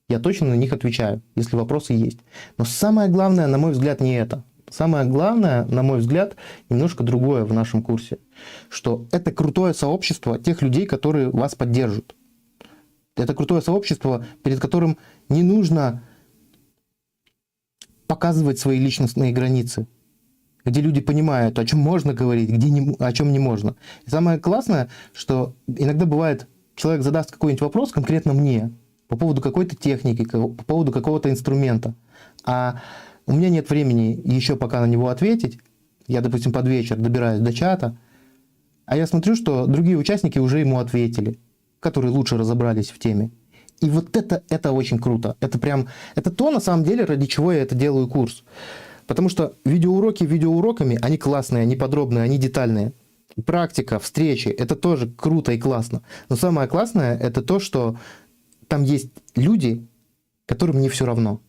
я точно на них отвечаю, если вопросы есть. Но самое главное, на мой взгляд, не это. Самое главное, на мой взгляд, немножко другое в нашем курсе. Что это крутое сообщество тех людей, которые вас поддержат. Это крутое сообщество, перед которым не нужно показывать свои личностные границы, где люди понимают, о чем можно говорить, о чем не можно. И самое классное, что иногда бывает, человек задаст какой-нибудь вопрос конкретно мне по поводу какой-то техники, по поводу какого-то инструмента, а у меня нет времени еще пока на него ответить. Я, допустим, под вечер добираюсь до чата, а я смотрю, что другие участники уже ему ответили, которые лучше разобрались в теме. И вот это очень круто. Это то, на самом деле, ради чего я это делаю курс. Потому что видеоуроки видеоуроками, они классные, они подробные, они детальные. практика, встречи, это тоже круто и классно. Но самое классное это то, что там есть люди, которым не все равно.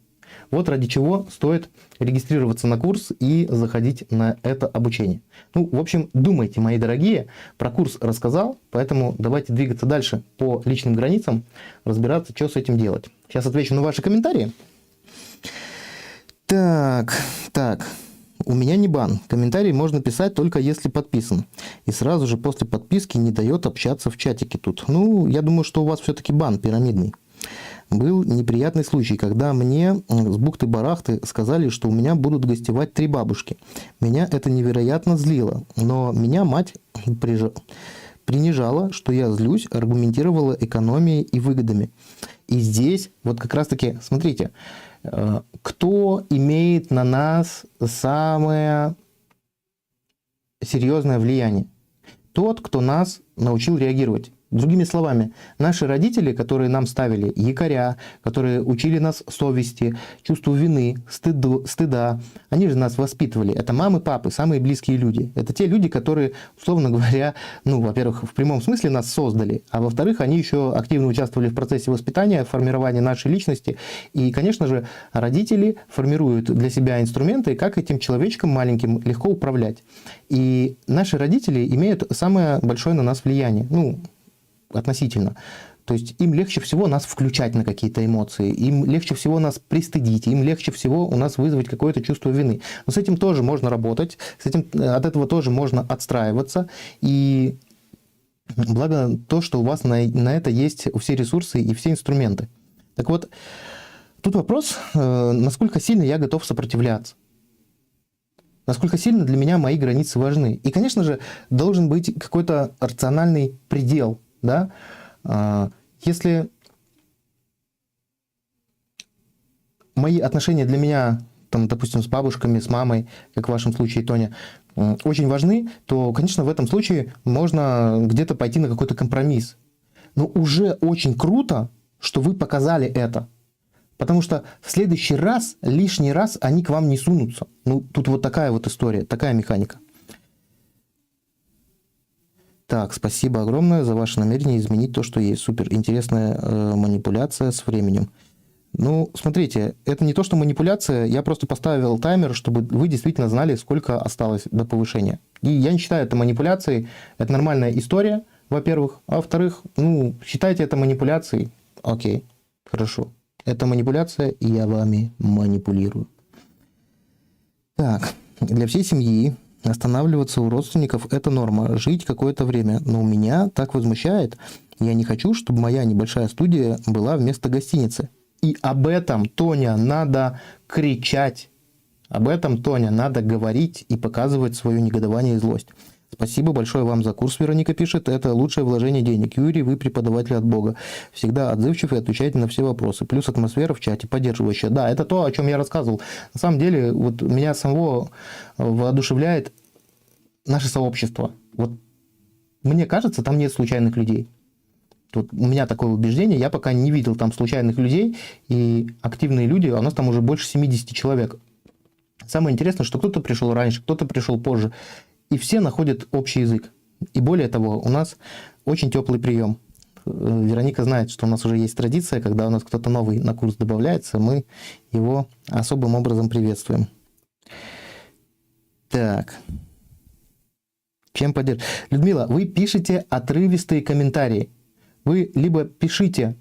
Вот ради чего стоит регистрироваться на курс и заходить на это обучение. Ну, в общем, думайте, мои дорогие. Про курс рассказал, поэтому давайте двигаться дальше по личным границам, разбираться, что с этим делать. Сейчас отвечу на ваши комментарии. Так. У меня не бан. Комментарий можно писать только если подписан. И сразу же после подписки не дает общаться в чатике тут. Ну, я думаю, что у вас все-таки бан пирамидный. Был неприятный случай, когда мне с бухты-барахты сказали, что у меня будут гостевать 3 бабушки. Меня это невероятно злило, но меня мать принижала, что я злюсь, аргументировала экономией и выгодами. И здесь вот как раз-таки, смотрите, кто имеет на нас самое серьезное влияние? Тот, кто нас научил реагировать. Другими словами, наши родители, которые нам ставили якоря, которые учили нас совести, чувству вины, стыда, они же нас воспитывали. Это мамы, папы, самые близкие люди. Это те люди, которые, условно говоря, ну, во-первых, в прямом смысле нас создали, а во-вторых, они еще активно участвовали в процессе воспитания, формирования нашей личности. И, конечно же, родители формируют для себя инструменты, как этим человечком маленьким легко управлять. И наши родители имеют самое большое на нас влияние. Ну, относительно. То есть им легче всего нас включать на какие-то эмоции, им легче всего нас пристыдить, им легче всего у нас вызвать какое-то чувство вины. Но с этим тоже можно работать, от этого тоже можно отстраиваться. И благо то, что у вас на это есть все ресурсы и все инструменты. Так вот, тут вопрос, насколько сильно я готов сопротивляться. Насколько сильно для меня мои границы важны. И, конечно же, должен быть какой-то рациональный предел. Да? Если мои отношения для меня, там, допустим, с бабушками, с мамой, как в вашем случае, Тоня, очень важны, то, конечно, в этом случае можно где-то пойти на какой-то компромисс. Но уже очень круто, что вы показали это. Потому что в следующий раз, лишний раз они к вам не сунутся. Ну, тут вот такая вот история, такая механика. Так, спасибо огромное за ваше намерение изменить то, что есть. Супер. Интересная манипуляция с временем. Ну, смотрите, это не то, что манипуляция. Я просто поставил таймер, чтобы вы действительно знали, сколько осталось до повышения. И я не считаю это манипуляцией. Это нормальная история, во-первых. А во-вторых, ну, считайте это манипуляцией. Окей, хорошо. Это манипуляция, и я вами манипулирую. Так, для всей семьи останавливаться у родственников – это норма. Жить какое-то время. Но меня так возмущает. Я не хочу, чтобы моя небольшая студия была вместо гостиницы. И об этом, Тоня, надо кричать. Об этом, Тоня, надо говорить и показывать свое негодование и злость. Спасибо большое вам за курс, Вероника пишет. Это лучшее вложение денег. Юрий, вы преподаватель от Бога. Всегда отзывчив и отвечаете на все вопросы. Плюс атмосфера в чате поддерживающая. Да, это то, о чем я рассказывал. На самом деле, вот меня самого воодушевляет наше сообщество. Вот мне кажется, там нет случайных людей. Вот у меня такое убеждение. Я пока не видел там случайных людей. И активные люди, а у нас там уже больше 70 человек. Самое интересное, что кто-то пришел раньше, кто-то пришел позже. И все находят общий язык. И более того, у нас очень теплый прием. Вероника знает, что у нас уже есть традиция, когда у нас кто-то новый на курс добавляется, мы его особым образом приветствуем. Так. Чем поддерживать? Людмила, вы пишете отрывистые комментарии. Вы либо пишите,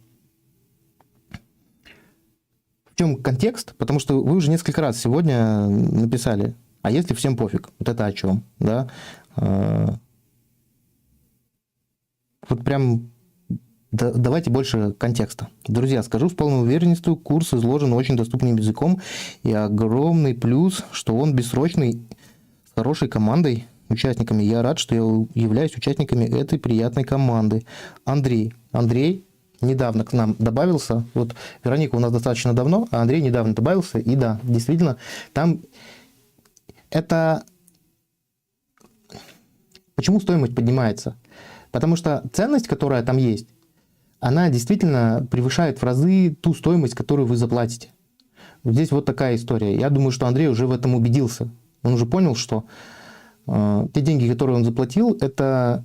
в чем контекст, потому что вы уже несколько раз сегодня написали. А если всем пофиг? Вот это о чем? Да? Вот прям давайте больше контекста. Друзья, скажу с полной уверенностью, курс изложен очень доступным языком. И огромный плюс, что он бессрочный, с хорошей командой, участниками. Я рад, что я являюсь участниками этой приятной команды. Андрей недавно к нам добавился. Вот Вероника у нас достаточно давно, а Андрей недавно добавился. И да, действительно, там... Это почему стоимость поднимается? Потому что ценность, которая там есть, она действительно превышает в разы ту стоимость, которую вы заплатите. Вот здесь вот такая история. Я думаю, что Андрей уже в этом убедился. Он уже понял, что Те деньги, которые он заплатил, это,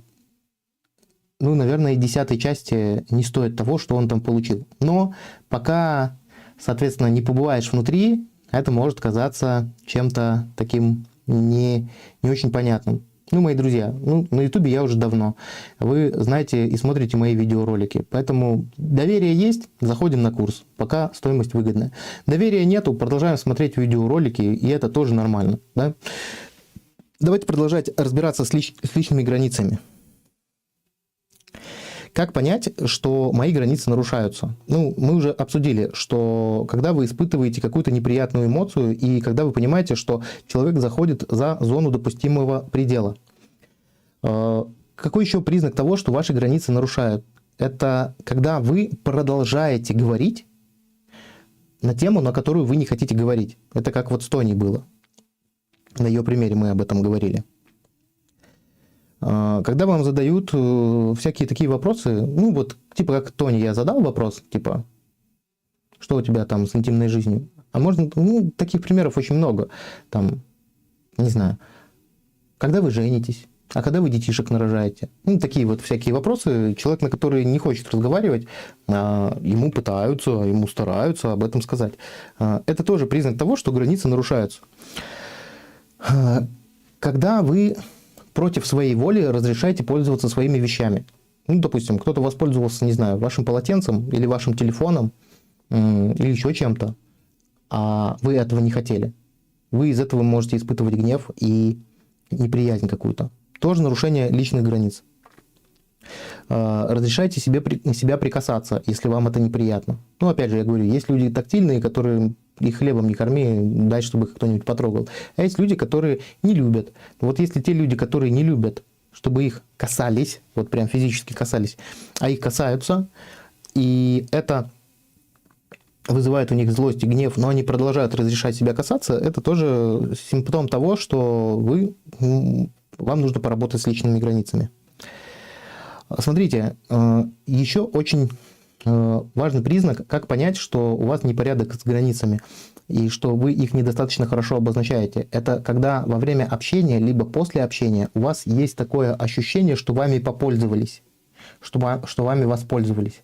ну, наверное, 10 части не стоит того, что он там получил. Но пока, соответственно, не побываешь внутри, это может казаться чем-то таким не очень понятным. Ну, мои друзья, ну, на Ютубе я уже давно. Вы знаете и смотрите мои видеоролики. Поэтому доверие есть, заходим на курс. Пока стоимость выгодная. Доверия нету, продолжаем смотреть видеоролики, и это тоже нормально. Да? Давайте продолжать разбираться с личными границами. Как понять, что мои границы нарушаются? Ну, мы уже обсудили, что когда вы испытываете какую-то неприятную эмоцию и когда вы понимаете, что человек заходит за зону допустимого предела. Какой еще признак того, что ваши границы нарушают? Это когда вы продолжаете говорить на тему, на которую вы не хотите говорить. Это как вот с Тони было. На ее примере мы об этом говорили. Когда вам задают всякие такие вопросы, ну вот, типа как Тони, я задал вопрос, типа, что у тебя там с интимной жизнью? А можно, ну, таких примеров очень много. Там, не знаю, когда вы женитесь, а когда вы детишек нарожаете? Ну, такие вот всякие вопросы. Человек, на который не хочет разговаривать, ему пытаются, ему стараются об этом сказать. Это тоже признак того, что границы нарушаются. Когда вы против своей воли разрешаете пользоваться своими вещами. Ну, допустим, кто-то воспользовался, не знаю, вашим полотенцем или вашим телефоном, или еще чем-то, а вы этого не хотели. Вы из этого можете испытывать гнев и неприязнь какую-то. Тоже нарушение личных границ. Разрешайте себя прикасаться, если вам это неприятно. Ну, опять же, я говорю, есть люди тактильные, которые их хлебом не корми, дай, чтобы их кто-нибудь потрогал. А есть люди, которые не любят. Вот если те люди, которые не любят, чтобы их касались, вот прям физически касались, а их касаются, и это вызывает у них злость и гнев, но они продолжают разрешать себя касаться, это тоже симптом того, что вам нужно поработать с личными границами. Смотрите, еще очень важный признак, как понять, что у вас непорядок с границами и что вы их недостаточно хорошо обозначаете. Это когда во время общения, либо после общения у вас есть такое ощущение, что вами попользовались, что вами воспользовались.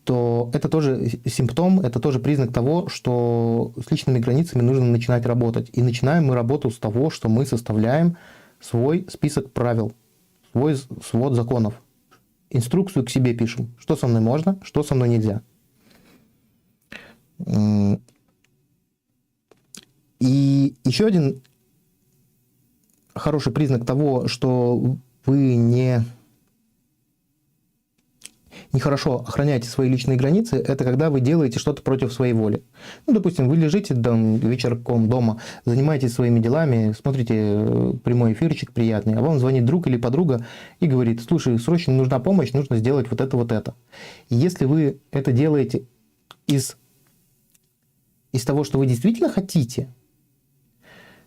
То это тоже симптом, это тоже признак того, что с личными границами нужно начинать работать. И начинаем мы работу с того, что мы составляем свой список правил, свой свод законов. Инструкцию к себе пишем. Что со мной можно, что со мной нельзя. И еще один хороший признак того, что вы нехорошо охраняете свои личные границы, это когда вы делаете что-то против своей воли. Ну, допустим, вы лежите там вечерком дома, занимаетесь своими делами, смотрите прямой эфирчик приятный, а вам звонит друг или подруга и говорит: слушай, срочно нужна помощь, нужно сделать вот это, вот это. И если вы это делаете из того, что вы действительно хотите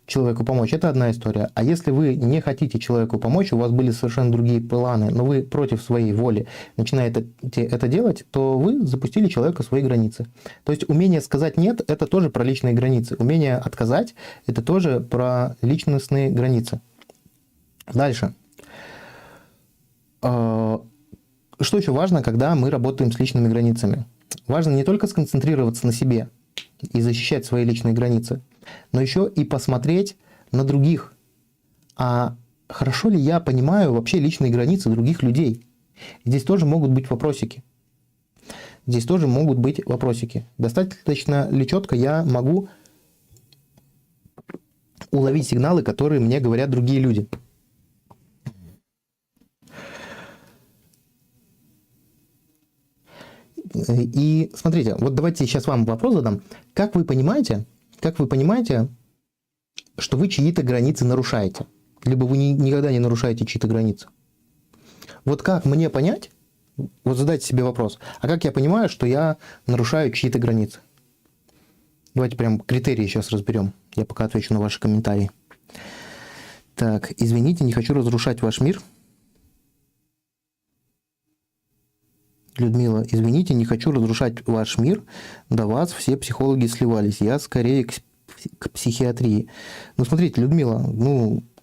человеку помочь, это одна история. А если вы не хотите человеку помочь, у вас были совершенно другие планы, но вы против своей воли начинаете это делать, то вы запустили человека в свои границы. То есть умение сказать «нет» — это тоже про личные границы. Умение отказать — это тоже про личностные границы. Дальше. Что еще важно, когда мы работаем с личными границами? Важно не только сконцентрироваться на себе и защищать свои личные границы, но еще и посмотреть на других. А хорошо ли я понимаю вообще личные границы других людей? Здесь тоже могут быть вопросики. Достаточно ли четко я могу уловить сигналы, которые мне говорят другие люди? И смотрите, вот давайте сейчас вам вопрос задам. Как вы понимаете, что вы чьи-то границы нарушаете? Либо вы никогда не нарушаете чьи-то границы? Вот как мне понять, вот задайте себе вопрос, а как я понимаю, что я нарушаю чьи-то границы? Давайте прям критерии сейчас разберем. Я пока отвечу на ваши комментарии. Так, извините, не хочу разрушать ваш мир. Людмила, извините, не хочу разрушать ваш мир. До вас все психологи сливались. Я скорее к психиатрии. Ну, смотрите, Людмила,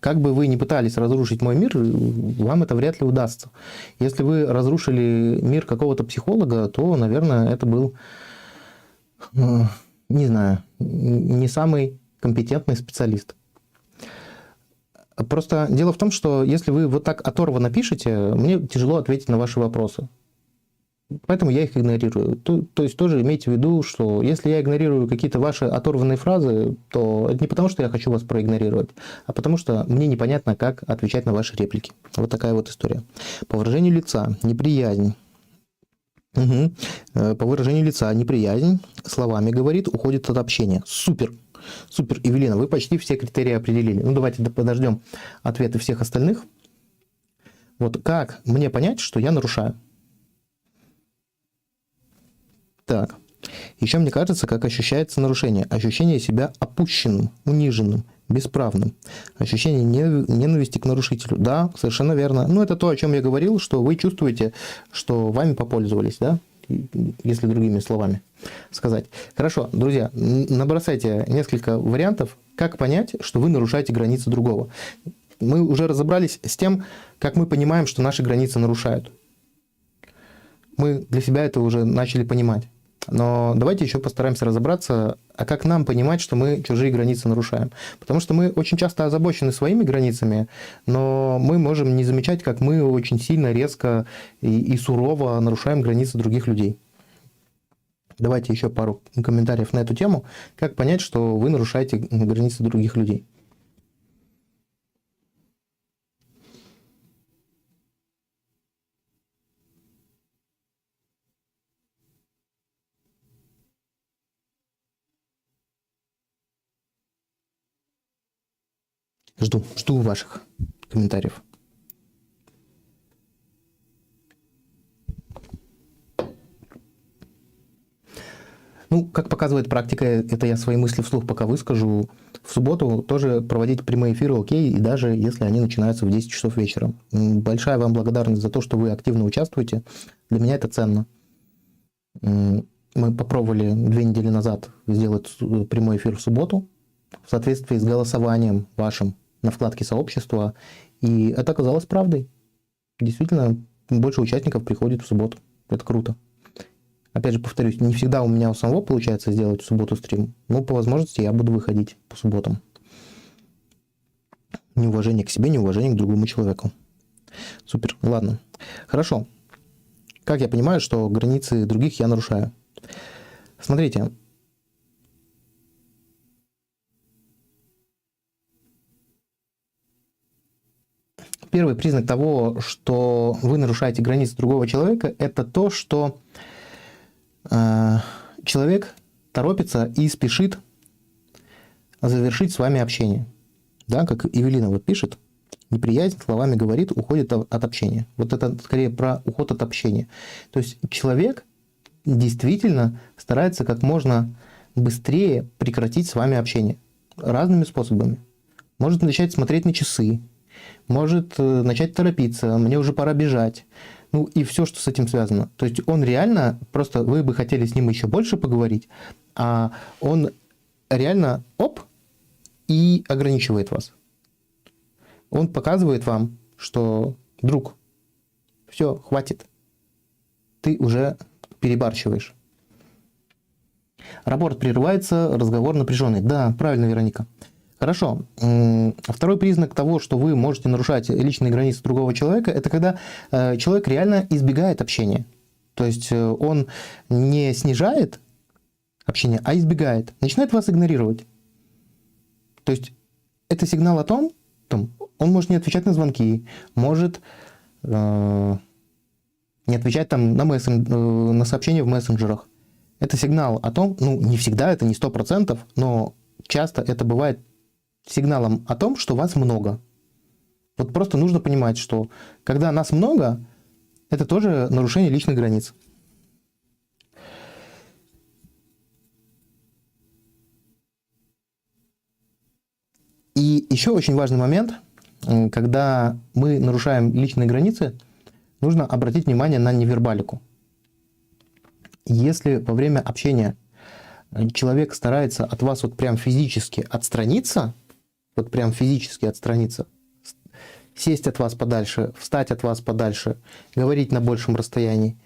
как бы вы ни пытались разрушить мой мир, вам это вряд ли удастся. Если вы разрушили мир какого-то психолога, то, наверное, это был, не знаю, не самый компетентный специалист. Просто дело в том, что если вы вот так оторванно пишете, мне тяжело ответить на ваши вопросы. Поэтому я их игнорирую. То есть тоже имейте в виду, что если я игнорирую какие-то ваши оторванные фразы, то это не потому, что я хочу вас проигнорировать, а потому что мне непонятно, как отвечать на ваши реплики. Вот такая вот история. По выражению лица неприязнь. Угу. По выражению лица неприязнь, словами говорит, уходит от общения. Супер! Супер, Евелина, вы почти все критерии определили. Ну, давайте подождем ответы всех остальных. Вот как мне понять, что я нарушаю? Так. Еще мне кажется, как ощущается нарушение. Ощущение себя опущенным, униженным, бесправным. Ощущение ненависти к нарушителю. Да, совершенно верно. Ну, это то, о чем я говорил, что вы чувствуете, что вами попользовались, да? Если другими словами сказать. Хорошо, друзья, набросайте несколько вариантов, как понять, что вы нарушаете границы другого. Мы уже разобрались с тем, как мы понимаем, что наши границы нарушают. Мы для себя это уже начали понимать. Но давайте еще постараемся разобраться, а как нам понимать, что мы чужие границы нарушаем. Потому что мы очень часто озабочены своими границами, но мы можем не замечать, как мы очень сильно, резко и сурово нарушаем границы других людей. Давайте еще пару комментариев на эту тему. Как понять, что вы нарушаете границы других людей? Жду ваших комментариев. Ну, как показывает практика, это я свои мысли вслух пока выскажу. В субботу тоже проводить прямые эфиры окей, и даже если они начинаются в 10 часов вечера. Большая вам благодарность за то, что вы активно участвуете. Для меня это ценно. Мы попробовали 2 недели назад сделать прямой эфир в субботу в соответствии с голосованием вашим на вкладке сообщества, и это оказалось правдой. Действительно, больше участников приходит в субботу. Это круто. Опять же, повторюсь, не всегда у меня у самого получается сделать в субботу стрим, но по возможности я буду выходить по субботам. Неуважение к себе, неуважение к другому человеку. Супер, ладно. Хорошо. Как я понимаю, что границы других я нарушаю? Смотрите. Первый признак того, что вы нарушаете границы другого человека, это то, что человек торопится и спешит завершить с вами общение. Да, как Евелина вот пишет, неприязнь, словами говорит, уходит от общения. Вот это скорее про уход от общения. То есть человек действительно старается как можно быстрее прекратить с вами общение. Разными способами. Может начать смотреть на часы, может начать торопиться, мне уже пора бежать. Ну и все, что с этим связано. То есть он реально, просто вы бы хотели с ним еще больше поговорить, а он реально и ограничивает вас. Он показывает вам, что, друг, все, хватит, ты уже перебарщиваешь. Рапорт прерывается, разговор напряженный. Да, правильно, Вероника. Хорошо. Второй признак того, что вы можете нарушать личные границы другого человека, это когда человек реально избегает общения. То есть он не снижает общение, а избегает. Начинает вас игнорировать. То есть это сигнал о том, он может не отвечать на звонки, может не отвечать на сообщения в мессенджерах. Это сигнал о том, не всегда, это не 100%, но часто это бывает сигналом о том, что вас много. Вот просто нужно понимать, что когда нас много, это тоже нарушение личных границ. И еще очень важный момент, когда мы нарушаем личные границы, нужно обратить внимание на невербалику. Если во время общения человек старается от вас вот прям физически отстраниться, сесть от вас подальше, встать от вас подальше, говорить на большем расстоянии,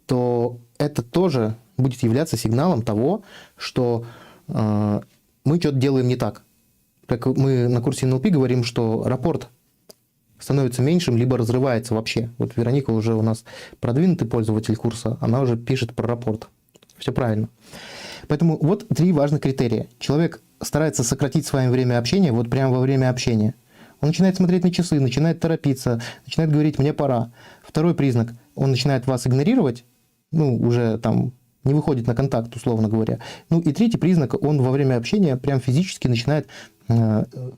то это тоже будет являться сигналом того, что мы что-то делаем не так. Как мы на курсе НЛП говорим, что рапорт становится меньшим, либо разрывается вообще. Вот Вероника уже у нас продвинутый пользователь курса, она уже пишет про рапорт. Все правильно. Поэтому вот 3 важных критерия. Человек старается сократить с вами время общения, вот прямо во время общения. Он начинает смотреть на часы, начинает торопиться, начинает говорить «мне пора». Второй признак, он начинает вас игнорировать, ну, уже там не выходит на контакт, условно говоря. Ну, и третий признак, он во время общения прям физически начинает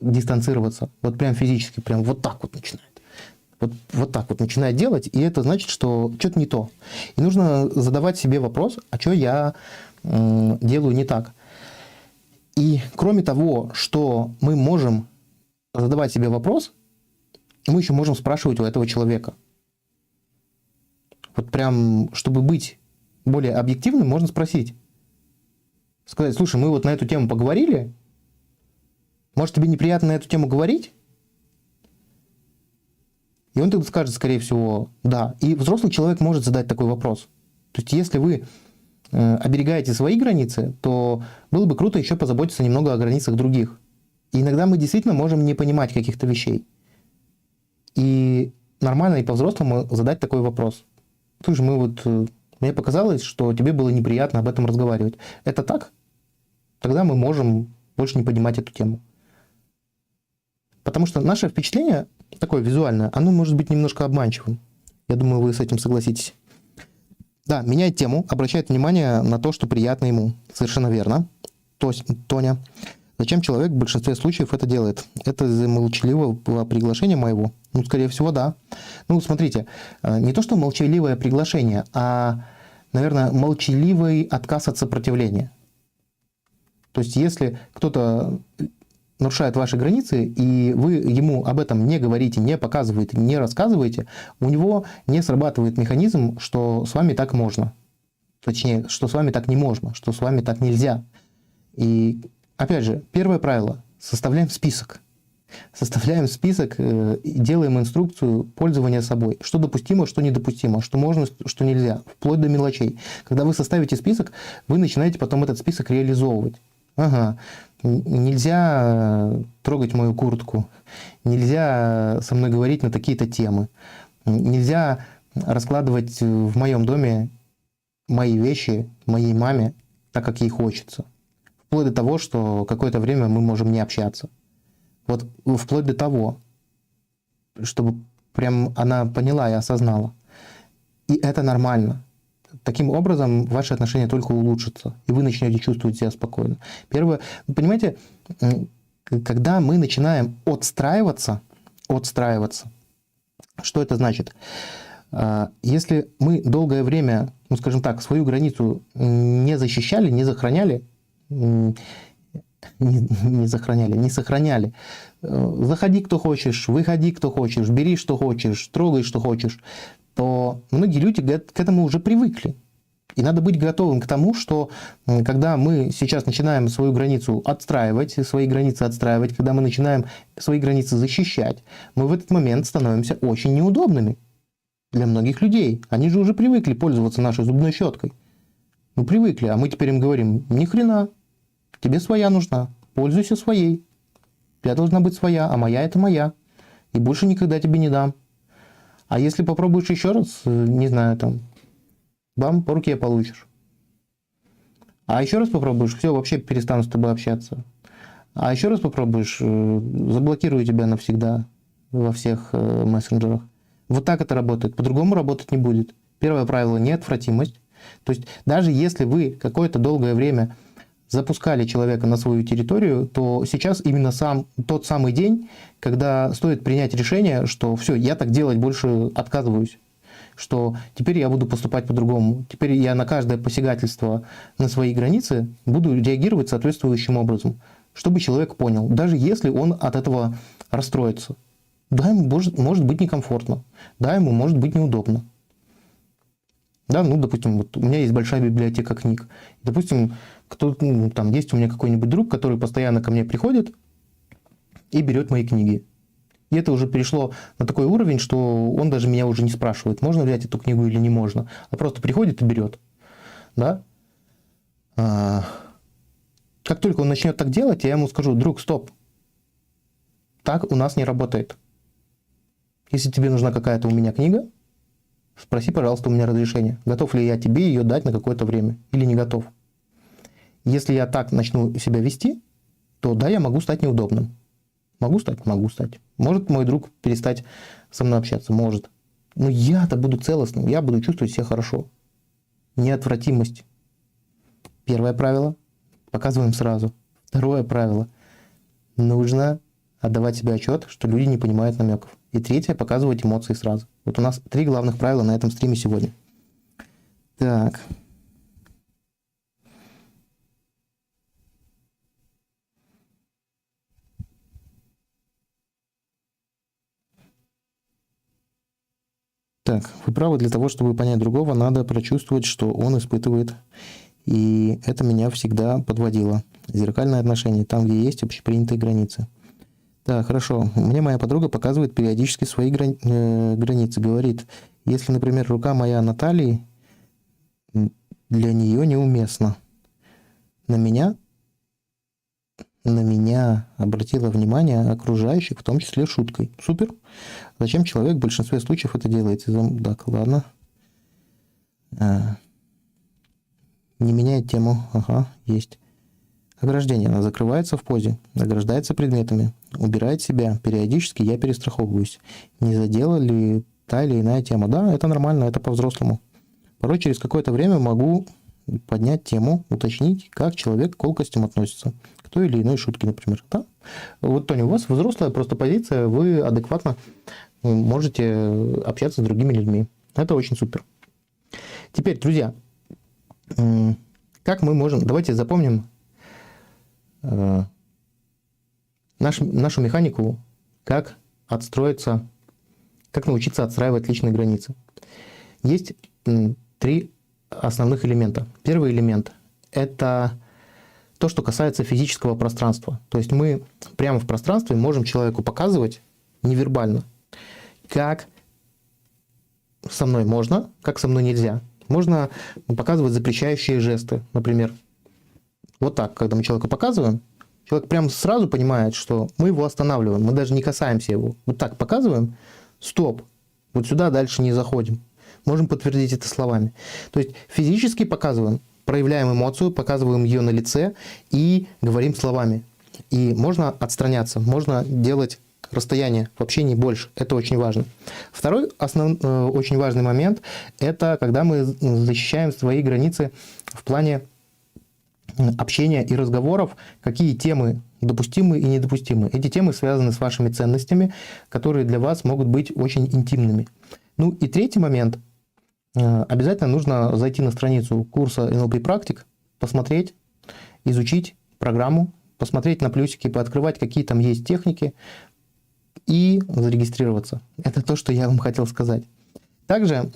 дистанцироваться. Вот прям физически, прям вот так вот начинает. Вот так вот начинает делать, и это значит, что что-то не то. И нужно задавать себе вопрос, а что я делаю не так. И кроме того, что мы можем задавать себе вопрос, мы еще можем спрашивать у этого человека. Вот прям, чтобы быть более объективным, можно спросить. Сказать, слушай, мы вот на эту тему поговорили, может, тебе неприятно на эту тему говорить? И он тогда скажет, скорее всего, да. И взрослый человек может задать такой вопрос. То есть, если вы оберегаете свои границы, то было бы круто еще позаботиться немного о границах других. И иногда мы действительно можем не понимать каких-то вещей. И нормально и по-взрослому задать такой вопрос. Слушай, мне показалось, что тебе было неприятно об этом разговаривать. Это так? Тогда мы можем больше не поднимать эту тему. Потому что наше впечатление, такое визуальное, оно может быть немножко обманчивым. Я думаю, вы с этим согласитесь. Да, меняет тему, обращает внимание на то, что приятно ему. Совершенно верно. Тоня. Зачем человек в большинстве случаев это делает? Это из-за молчаливого приглашения моего? Ну, скорее всего, да. Ну, смотрите, не то, что молчаливое приглашение, а, наверное, молчаливый отказ от сопротивления. То есть, если кто-то нарушает ваши границы, и вы ему об этом не говорите, не показываете, не рассказываете, у него не срабатывает механизм, что с вами так можно. Точнее, что с вами так не можно, что с вами так нельзя. И, опять же, первое правило. Составляем список. Составляем список и делаем инструкцию пользования собой. Что допустимо, что недопустимо, что можно, что нельзя, вплоть до мелочей. Когда вы составите список, вы начинаете потом этот список реализовывать. Ага, нельзя трогать мою куртку, нельзя со мной говорить на такие-то темы, нельзя раскладывать в моем доме мои вещи моей маме так, как ей хочется. Вплоть до того, что какое-то время мы можем не общаться. Вот вплоть до того, чтобы прям она поняла и осознала. И это нормально. Таким образом, ваши отношения только улучшатся, и вы начнете чувствовать себя спокойно. Первое, вы понимаете, когда мы начинаем отстраиваться, что это значит? Если мы долгое время, ну, скажем так, свою границу не защищали, не сохраняли. Заходи, кто хочешь, выходи, кто хочешь, бери, что хочешь, трогай, что хочешь, то многие люди к этому уже привыкли. И надо быть готовым к тому, что когда мы сейчас начинаем свою границу отстраивать, когда мы начинаем свои границы защищать, мы в этот момент становимся очень неудобными для многих людей. Они же уже привыкли пользоваться нашей зубной щеткой. Ну, привыкли, а мы теперь им говорим, ни хрена, тебе своя нужна, пользуйся своей. У тебя должна быть своя, а моя – это моя. И больше никогда тебе не дам. А если попробуешь еще раз, не знаю, там, бам, по руке получишь. А еще раз попробуешь, все, вообще перестану с тобой общаться. А еще раз попробуешь, заблокирую тебя навсегда во всех мессенджерах. Вот так это работает. По-другому работать не будет. Первое правило – неотвратимость. То есть даже если вы какое-то долгое время запускали человека на свою территорию, то сейчас именно тот самый день, когда стоит принять решение, что все, я так делать больше отказываюсь, что теперь я буду поступать по-другому, теперь я на каждое посягательство на свои границы буду реагировать соответствующим образом, чтобы человек понял, даже если он от этого расстроится. Да, ему может быть некомфортно, да, ему может быть неудобно. Да, ну, допустим, вот у меня есть большая библиотека книг. Допустим, есть у меня какой-нибудь друг, который постоянно ко мне приходит и берет мои книги. И это уже перешло на такой уровень, что он даже меня уже не спрашивает, можно взять эту книгу или не можно, а просто приходит и берет. Да? Как только он начнет так делать, я ему скажу: друг, стоп, так у нас не работает. Если тебе нужна какая-то у меня книга, спроси, пожалуйста, у меня разрешение. Готов ли я тебе ее дать на какое-то время или не готов. Если я так начну себя вести, то да, я могу стать неудобным. Могу стать? Могу стать. Может мой друг перестать со мной общаться? Может. Но я-то буду целостным, я буду чувствовать себя хорошо. Неотвратимость. Первое правило. Показываем сразу. Второе правило. Нужно отдавать себе отчет, что люди не понимают намеков. И третье. Показывать эмоции сразу. Вот у нас 3 главных правила на этом стриме сегодня. Так. Так, вы правы, для того, чтобы понять другого, надо прочувствовать, что он испытывает. И это меня всегда подводило. Зеркальное отношение, там, где есть общепринятые границы. Так, хорошо. Мне моя подруга показывает периодически свои границы. Говорит, если, например, рука моя на талии, для нее неуместно. На меня обратила внимание окружающих, в том числе шуткой. Супер. Зачем человек в большинстве случаев это делает? Так, ладно. Не меняет тему. Ага, есть. Ограждение. Она закрывается в позе, ограждается предметами, убирает себя. Периодически я перестраховываюсь. Не задела ли та или иная тема? Да, это нормально, это по-взрослому. Порой через какое-то время могу поднять тему, уточнить, как человек к колкостям относится. К той или иной шутке, например. Да? Вот, Тоня, у вас взрослая просто позиция, вы адекватно можете общаться с другими людьми. Это очень супер. Теперь, друзья, как мы можем... Давайте запомним нашу механику, как отстроиться, как научиться отстраивать личные границы. Есть 3 основных элемента. Первый элемент – это то, что касается физического пространства. То есть мы прямо в пространстве можем человеку показывать невербально, как со мной можно, как со мной нельзя. Можно показывать запрещающие жесты, например. Вот так, когда мы человеку показываем, человек прям сразу понимает, что мы его останавливаем, мы даже не касаемся его. Вот так показываем, стоп, вот сюда дальше не заходим. Можем подтвердить это словами. То есть физически показываем, проявляем эмоцию, показываем ее на лице и говорим словами. И можно отстраняться, можно делать расстояние в общении больше. Это очень важно. Второй очень важный момент – это когда мы защищаем свои границы в плане общения и разговоров, какие темы допустимы и недопустимы. Эти темы связаны с вашими ценностями, которые для вас могут быть очень интимными. Ну и третий момент. Обязательно нужно зайти на страницу курса NLP практик, посмотреть, изучить программу, посмотреть на плюсики, пооткрывать, какие там есть техники и зарегистрироваться. Это то, что я вам хотел сказать. Также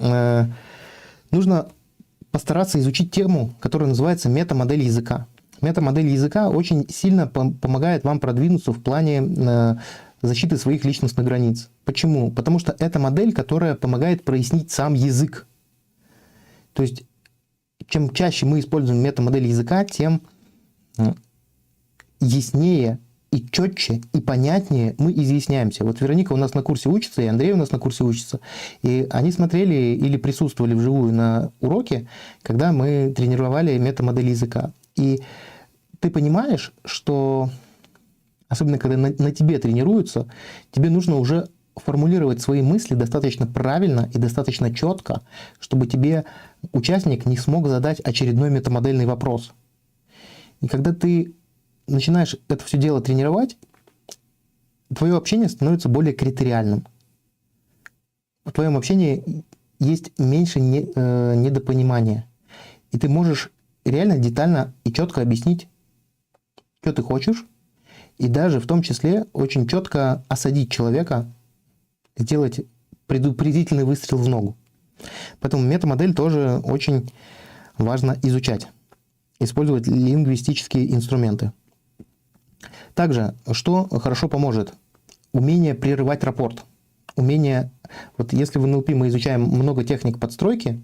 нужно постараться изучить тему, которая называется метамодель языка. Метамодель языка очень сильно помогает вам продвинуться в плане защиты своих личностных границ. Почему? Потому что это модель, которая помогает прояснить сам язык. То есть, чем чаще мы используем метамодель языка, тем яснее и четче, и понятнее мы изъясняемся. Вот Вероника у нас на курсе учится, и Андрей у нас на курсе учится. И они смотрели или присутствовали вживую на уроке, когда мы тренировали метамодель языка. И ты понимаешь, что, особенно когда на тебе тренируются, тебе нужно уже формулировать свои мысли достаточно правильно и достаточно четко, чтобы тебе участник не смог задать очередной метамодельный вопрос. И когда ты начинаешь это все дело тренировать, твое общение становится более критериальным. В твоем общении есть меньше недопонимания. И ты можешь реально детально и четко объяснить, что ты хочешь, и даже в том числе очень четко осадить человека, сделать предупредительный выстрел в ногу. Поэтому метамодель тоже очень важно изучать. Использовать лингвистические инструменты. Также, что хорошо поможет? умение прерывать рапорт. Умение, вот если в NLP мы изучаем много техник подстройки,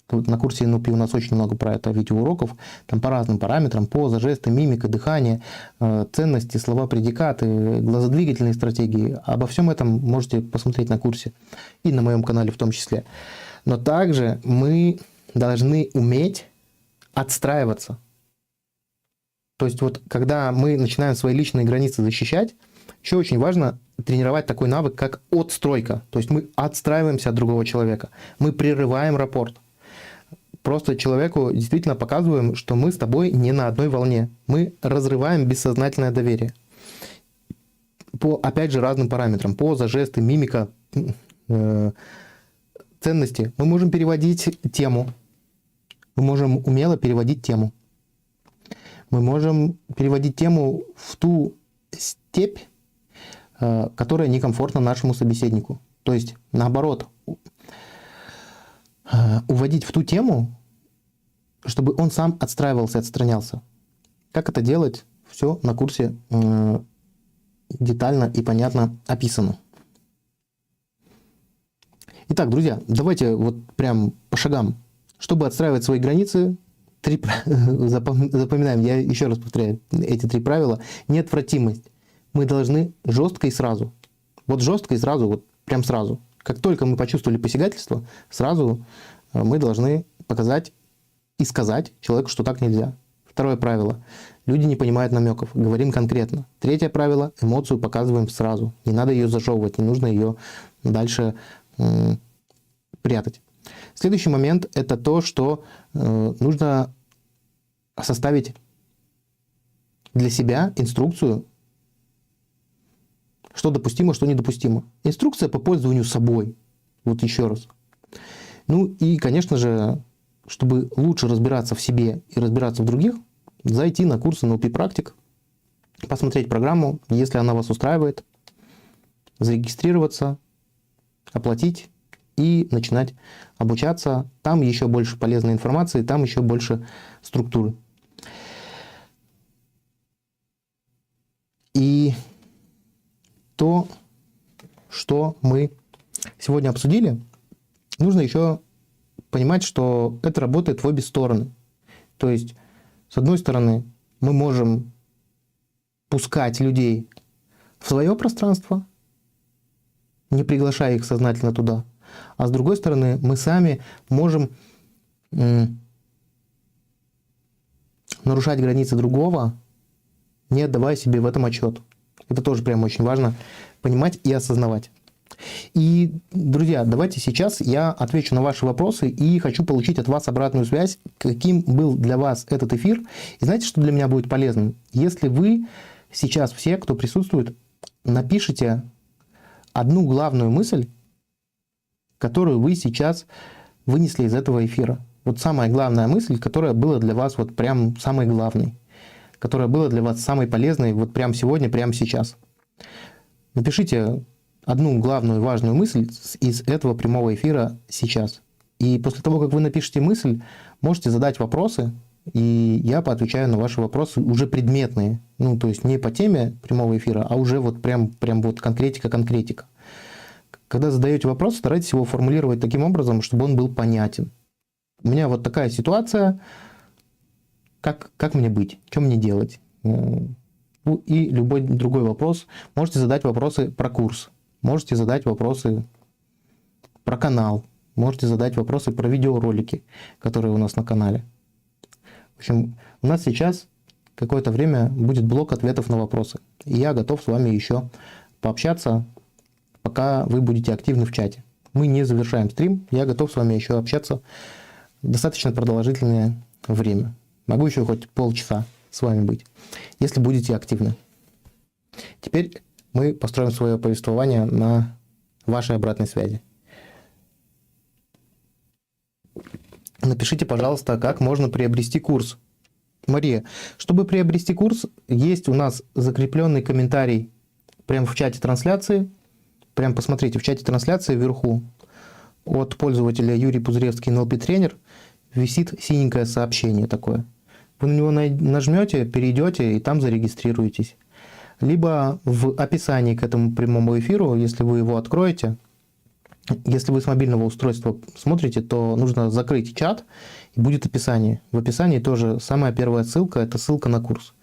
вот на курсе NLP у нас очень много про это видеоуроков, там по разным параметрам, поза, жесты, мимика, дыхание, ценности, слова, предикаты, глазодвигательные стратегии. Обо всем этом можете посмотреть на курсе и на моем канале в том числе. Но также мы должны уметь отстраиваться. То есть вот когда мы начинаем свои личные границы защищать, еще очень важно тренировать такой навык, как отстройка. То есть мы отстраиваемся от другого человека, мы прерываем рапорт. Просто человеку действительно показываем, что мы с тобой не на одной волне. Мы разрываем бессознательное доверие. По, опять же, разным параметрам. Поза, жесты, мимика, ценности. Мы можем переводить тему. Мы можем умело переводить тему. Мы можем переводить тему в ту степь, которая некомфортна нашему собеседнику. То есть, наоборот, уводить в ту тему, чтобы он сам отстраивался, отстранялся. Как это делать? Все на курсе детально и понятно описано. Итак, друзья, давайте вот прям по шагам. Чтобы отстраивать свои границы, запоминаем, я еще раз повторяю, эти 3 правила. Неотвратимость. Мы должны жестко и сразу. Вот жестко и сразу, вот прям сразу. Как только мы почувствовали посягательство, сразу мы должны показать и сказать человеку, что так нельзя. 2 правило. Люди не понимают намеков. Говорим конкретно. 3 правило. Эмоцию показываем сразу. Не надо ее зажевывать, не нужно ее дальше прятать. Следующий момент – это то, что нужно составить для себя инструкцию, что допустимо, что недопустимо. Инструкция по пользованию собой. Вот еще раз. Ну и, конечно же, чтобы лучше разбираться в себе и разбираться в других, зайти на курсы NLP практик, посмотреть программу, если она вас устраивает, зарегистрироваться, оплатить и начинать обучаться. Там еще больше полезной информации, там еще больше структуры. И то, что мы сегодня обсудили, нужно еще понимать, что это работает в обе стороны. То есть, с одной стороны, мы можем пускать людей в свое пространство, не приглашая их сознательно туда. А с другой стороны, мы сами можем нарушать границы другого, не отдавая себе в этом отчет. Это тоже прям очень важно понимать и осознавать. И, друзья, давайте сейчас я отвечу на ваши вопросы и хочу получить от вас обратную связь, каким был для вас этот эфир. И знаете, что для меня будет полезным? Если вы сейчас все, кто присутствует, напишите одну главную мысль, которую вы сейчас вынесли из этого эфира. Вот самая главная мысль, которая была для вас вот прям самой главной, которая была для вас самой полезной вот прям сегодня, прямо сейчас. Напишите одну главную важную мысль из этого прямого эфира сейчас. И после того, как вы напишете мысль, можете задать вопросы, и я поотвечаю на ваши вопросы уже предметные. Ну, то есть не по теме прямого эфира, а уже вот прям вот конкретика. Когда задаете вопрос, старайтесь его формулировать таким образом, чтобы он был понятен. У меня вот такая ситуация, как мне быть, что мне делать? И любой другой вопрос. Можете задать вопросы про курс, можете задать вопросы про канал, можете задать вопросы про видеоролики, которые у нас на канале. В общем, у нас сейчас какое-то время будет блок ответов на вопросы. И я готов с вами еще пообщаться, пока вы будете активны в чате. Мы не завершаем стрим, я готов с вами еще общаться достаточно продолжительное время. Могу еще хоть полчаса с вами быть, если будете активны. Теперь мы построим свое повествование на вашей обратной связи. Напишите, пожалуйста, как можно приобрести курс. Мария, чтобы приобрести курс, есть у нас закрепленный комментарий прямо в чате трансляции. Прям посмотрите, в чате трансляции вверху от пользователя Юрий Пузыревский, NLP-тренер, висит синенькое сообщение такое. Вы на него нажмете, перейдете и там зарегистрируетесь. либо в описании к этому прямому эфиру, если вы его откроете, если вы с мобильного устройства смотрите, то нужно закрыть чат, и будет описание. В описании тоже самая первая ссылка – это ссылка на курс.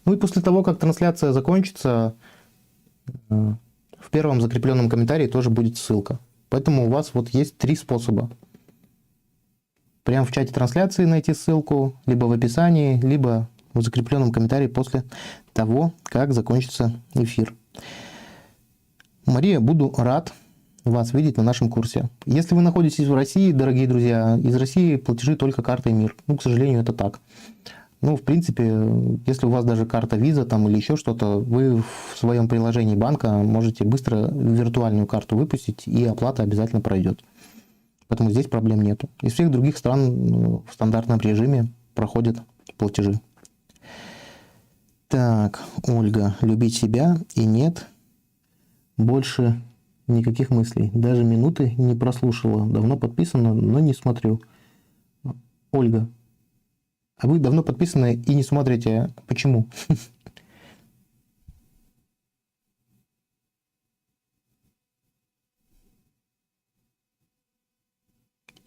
Ну и после того, как трансляция закончится, в первом закрепленном комментарии тоже будет ссылка. Поэтому у вас вот есть 3 способа. Прямо в чате трансляции найти ссылку, либо в описании, либо в закрепленном комментарии после того, как закончится эфир. Мария, буду рад вас видеть на нашем курсе. Если вы находитесь в России, дорогие друзья, из России платежи только картой МИР. Ну, к сожалению, это так. Ну, в принципе, если у вас даже карта Visa там или еще что-то, вы в своем приложении банка можете быстро виртуальную карту выпустить, и оплата обязательно пройдет. Поэтому здесь проблем нету. Из всех других стран в стандартном режиме проходят платежи. Так, Ольга, любить себя и нет больше никаких мыслей. Даже минуты не прослушала. Давно подписана, но не смотрю. Ольга, а вы давно подписаны и не смотрите. Почему?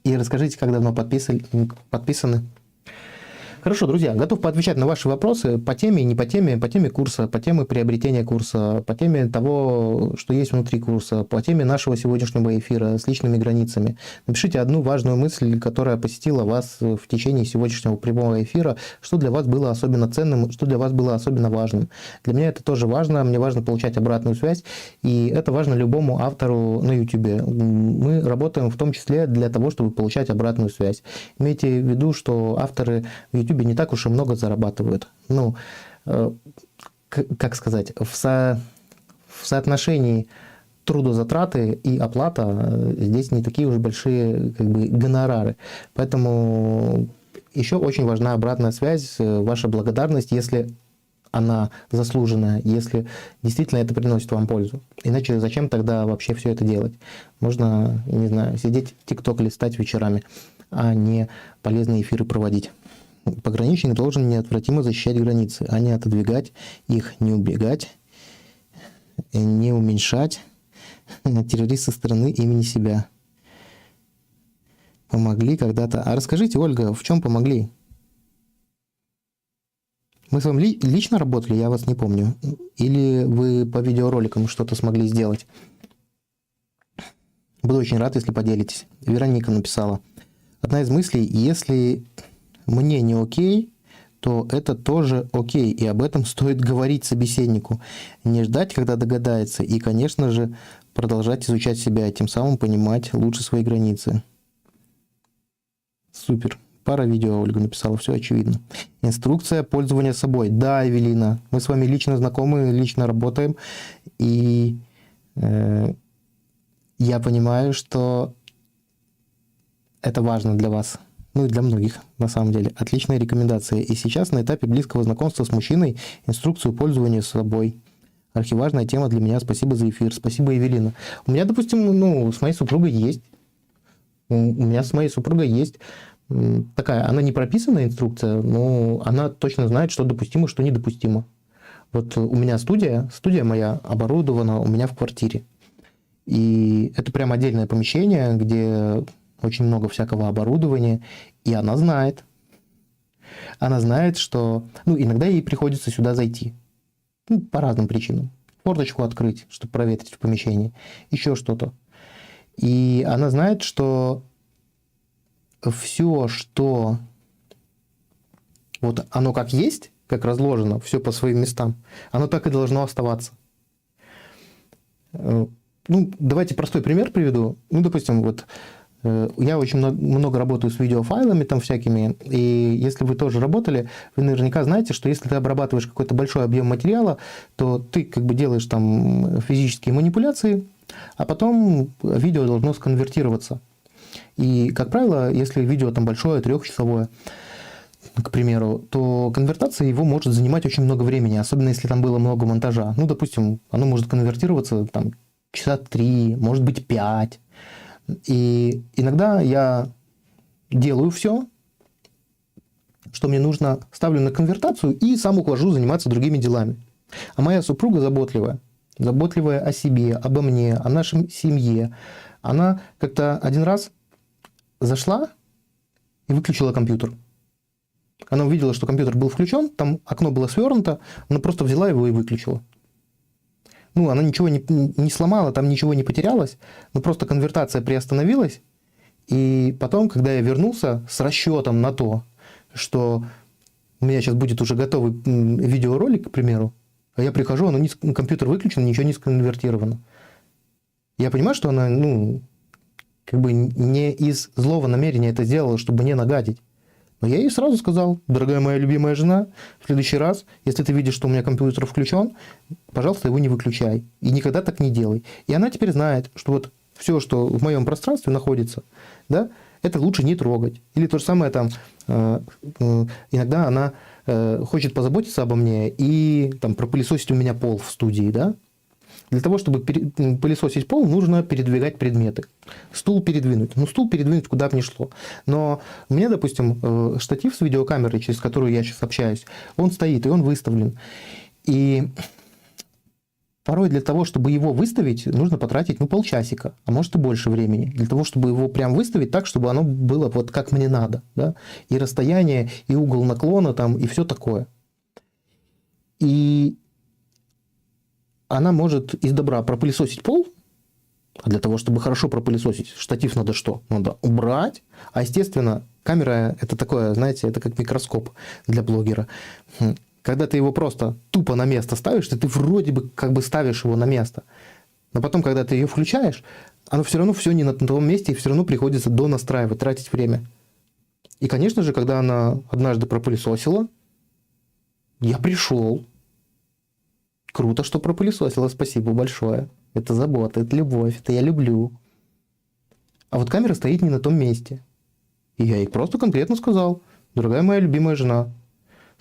И расскажите, как давно подписаны. Хорошо, друзья, готов поотвечать на ваши вопросы по теме, не по теме курса, по теме приобретения курса, по теме того, что есть внутри курса, по теме нашего сегодняшнего эфира с личными границами. Напишите одну важную мысль, которая посетила вас в течение сегодняшнего прямого эфира, что для вас было особенно ценным, что для вас было особенно важным. Для меня это тоже важно, мне важно получать обратную связь, и это важно любому автору на YouTube. Мы работаем в том числе для того, чтобы получать обратную связь. Имейте в виду, что авторы в YouTube не так уж и много зарабатывают. Ну, как сказать, в соотношении трудозатраты и оплата здесь не такие уж большие как бы гонорары. Поэтому еще очень важна обратная связь, ваша благодарность, если она заслуженная, если действительно это приносит вам пользу. Иначе зачем тогда вообще все это делать? Можно, не знаю, сидеть ТикТок листать вечерами, а не полезные эфиры проводить. Пограничник должен неотвратимо защищать границы, а не отодвигать их, не убегать, не уменьшать. Террорист со стороны имени себя. Помогли когда-то. А расскажите, Ольга, в чем помогли? Мы с вами лично работали, я вас не помню. Или вы по видеороликам что-то смогли сделать? Буду очень рад, если поделитесь. Вероника написала. Одна из мыслей, если мне не окей, то это тоже окей, и об этом стоит говорить собеседнику. Не ждать, когда догадается, и, конечно же, продолжать изучать себя, и тем самым понимать лучше свои границы. Супер. Пара видео Ольга написала, все очевидно. Инструкция пользования собой. Да, Эвелина, мы с вами лично знакомы, лично работаем, и я понимаю, что это важно для вас. Ну и для многих, на самом деле. Отличная рекомендация. И сейчас на этапе близкого знакомства с мужчиной инструкцию пользования собой. Архиважная тема для меня. Спасибо за эфир. Спасибо, Эвелина. У меня, допустим, с моей супругой есть. У меня с моей супругой есть такая, она не прописанная инструкция, но она точно знает, что допустимо, что недопустимо. Вот у меня студия моя оборудована у меня в квартире. И это прям отдельное помещение, где очень много всякого оборудования, и она знает. Она знает, что... иногда ей приходится сюда зайти. По разным причинам. Форточку открыть, чтобы проветрить в помещении. Еще что-то. И она знает, что все, что вот оно как есть, как разложено, все по своим местам, оно так и должно оставаться. Давайте простой пример приведу. Допустим, вот я очень много работаю с видеофайлами там всякими, и если вы тоже работали, вы наверняка знаете, что если ты обрабатываешь какой-то большой объем материала, то ты как бы делаешь там физические манипуляции, а потом видео должно сконвертироваться. И, как правило, если видео там большое, 3-часовое, к примеру, то конвертация его может занимать очень много времени, особенно если там было много монтажа. Допустим, оно может конвертироваться там часа 3, может быть 5. И иногда я делаю все, что мне нужно, ставлю на конвертацию и сам ухожу заниматься другими делами. А моя супруга заботливая. Заботливая о себе, обо мне, о нашей семье. Она как-то один раз зашла и выключила компьютер. Она увидела, что компьютер был включен, там окно было свернуто, она просто взяла его и выключила. Ну, она ничего не сломала, там ничего не потерялось, но просто конвертация приостановилась. И потом, когда я вернулся с расчетом на то, что у меня сейчас будет уже готовый видеоролик, к примеру, а я прихожу, компьютер выключен, ничего не сконвертировано. Я понимаю, что она, как бы не из злого намерения это сделала, чтобы не нагадить. Но я ей сразу сказал: дорогая моя любимая жена, в следующий раз, если ты видишь, что у меня компьютер включен, пожалуйста, его не выключай. И никогда так не делай. И она теперь знает, что вот все, что в моем пространстве находится, да, это лучше не трогать. Или то же самое там, иногда она хочет позаботиться обо мне и там пропылесосить у меня пол в студии, да. Для того, чтобы пылесосить пол, нужно передвигать предметы. Стул передвинуть. Стул передвинуть куда бы ни шло. Но у меня, допустим, штатив с видеокамерой, через которую я сейчас общаюсь, он стоит, и он выставлен. И порой для того, чтобы его выставить, нужно потратить, полчасика, а может и больше времени. Для того, чтобы его прям выставить так, чтобы оно было вот как мне надо. Да? И расстояние, и угол наклона, там, и все такое. И она может из добра пропылесосить пол, а для того, чтобы хорошо пропылесосить, штатив надо что? Надо убрать. А, естественно, камера – это такое, знаете, это как микроскоп для блогера. Когда ты его просто тупо на место ставишь, ты вроде бы как бы ставишь его на место. Но потом, когда ты ее включаешь, оно все равно все не на том месте, и все равно приходится донастраивать, тратить время. И, конечно же, когда она однажды пропылесосила, я пришел. Круто, что пропылесосила, спасибо большое. Это забота, это любовь, это я люблю. А вот камера стоит не на том месте. И я ей просто конкретно сказал: дорогая моя любимая жена,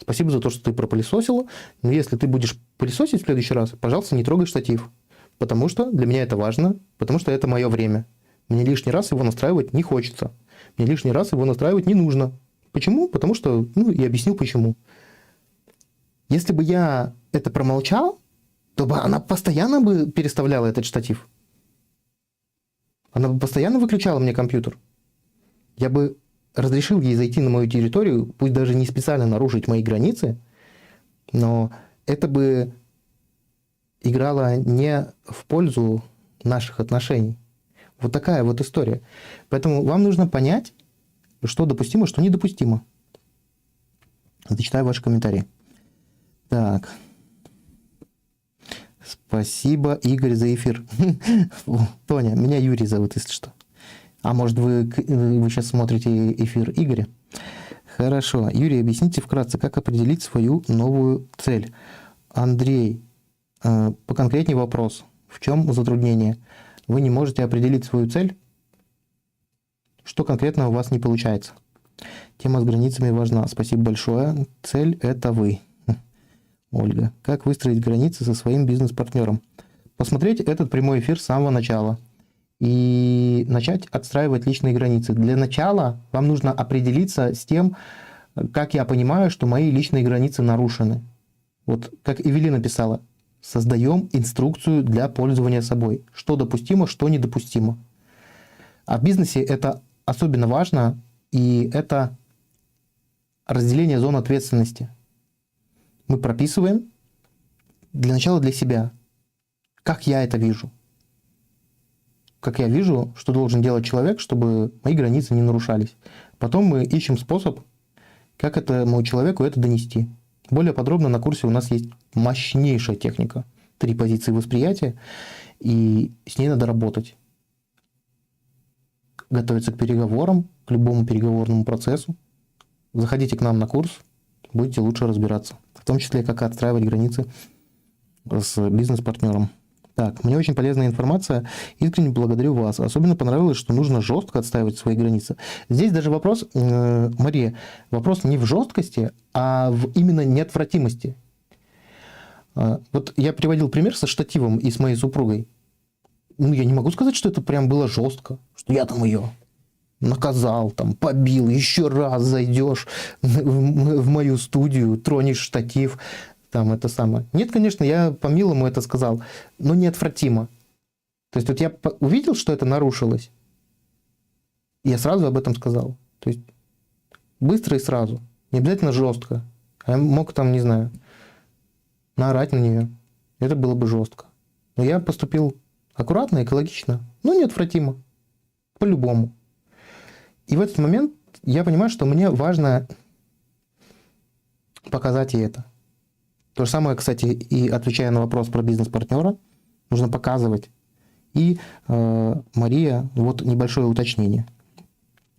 спасибо за то, что ты пропылесосила, но если ты будешь пылесосить в следующий раз, пожалуйста, не трогай штатив. Потому что для меня это важно, потому что это мое время. Мне лишний раз его настраивать не хочется. Мне лишний раз его настраивать не нужно. Почему? Потому что, я объясню почему. Если бы я это промолчал, то бы она постоянно бы переставляла этот штатив. Она бы постоянно выключала мне компьютер. Я бы разрешил ей зайти на мою территорию, пусть даже не специально нарушить мои границы, но это бы играло не в пользу наших отношений. Вот такая вот история. Поэтому вам нужно понять, что допустимо, что недопустимо. Зачитаю ваши комментарии. Так. Спасибо, Игорь, за эфир. Тоня, меня Юрий зовут, если что. А может, вы сейчас смотрите эфир Игоря? Хорошо. Юрий, объясните вкратце, как определить свою новую цель. Андрей, поконкретнее вопрос. В чем затруднение? Вы не можете определить свою цель? Что конкретно у вас не получается? Тема с границами важна. Спасибо большое. Цель – это вы. Ольга. Как выстроить границы со своим бизнес-партнером? Посмотреть этот прямой эфир с самого начала и начать отстраивать личные границы. Для начала вам нужно определиться с тем, как я понимаю, что мои личные границы нарушены. Вот как Эвелина писала, создаем инструкцию для пользования собой. Что допустимо, что недопустимо. А в бизнесе это особенно важно, и это разделение зон ответственности. Мы прописываем для начала для себя, как я это вижу. Как я вижу, что должен делать человек, чтобы мои границы не нарушались. Потом мы ищем способ, как этому человеку это донести. Более подробно на курсе у нас есть мощнейшая техника. 3 позиции восприятия, и с ней надо работать. Готовиться к переговорам, к любому переговорному процессу. Заходите к нам на курс, будете лучше разбираться. В том числе, как отстраивать границы с бизнес-партнером. Так, мне очень полезная информация. Искренне благодарю вас. Особенно понравилось, что нужно жестко отстаивать свои границы. Здесь даже вопрос, Мария, вопрос не в жесткости, а в именно неотвратимости. Вот я приводил пример со штативом и с моей супругой. Я не могу сказать, что это прям было жестко, что я там ее наказал, там, побил, еще раз зайдешь в мою студию, тронешь штатив. там это самое. Нет, конечно, я по-милому это сказал, но неотвратимо. То есть вот я увидел, что это нарушилось, и я сразу об этом сказал. То есть быстро и сразу. Не обязательно жестко. А я мог там, не знаю, наорать на нее. Это было бы жестко. Но я поступил аккуратно, экологично, но неотвратимо. По-любому. И в этот момент я понимаю, что мне важно показать ей это. То же самое, кстати, и отвечая на вопрос про бизнес-партнера, нужно показывать. И, Мария, вот небольшое уточнение.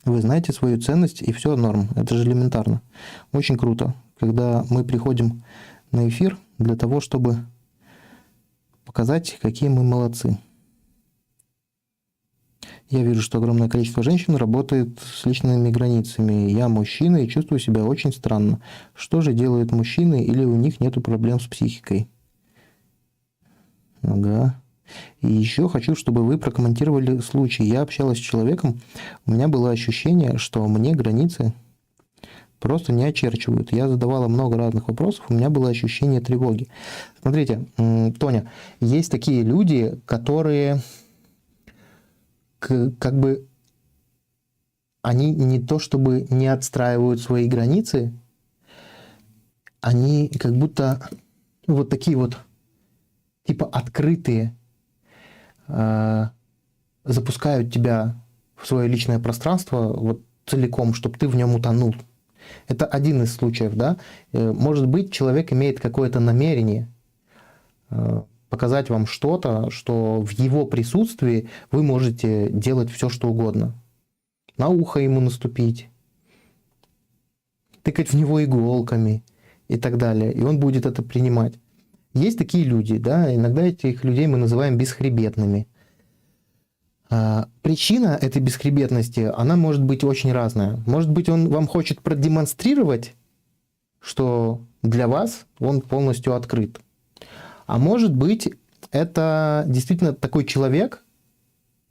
Вы знаете свою ценность, и все норм. Это же элементарно. Очень круто, когда мы приходим на эфир для того, чтобы показать, какие мы молодцы. Я вижу, что огромное количество женщин работает с личными границами. Я мужчина и чувствую себя очень странно. Что же делают мужчины, или у них нет проблем с психикой? Ага. И еще хочу, чтобы вы прокомментировали случай. Я общалась с человеком, у меня было ощущение, что мне границы просто не очерчивают. Я задавала много разных вопросов, у меня было ощущение тревоги. Смотрите, Тоня, есть такие люди, которые как бы они не то чтобы не отстраивают свои границы, они как будто вот такие вот типа открытые, запускают тебя в свое личное пространство вот целиком, чтобы ты в нем утонул. Это один из случаев, да. Может быть, человек имеет какое-то намерение показать вам что-то, что в его присутствии вы можете делать все, что угодно. На ухо ему наступить, тыкать в него иголками и так далее. И он будет это принимать. Есть такие люди, да, иногда этих людей мы называем бесхребетными. Причина этой бесхребетности, она может быть очень разная. Может быть, он вам хочет продемонстрировать, что для вас он полностью открыт. А может быть, это действительно такой человек,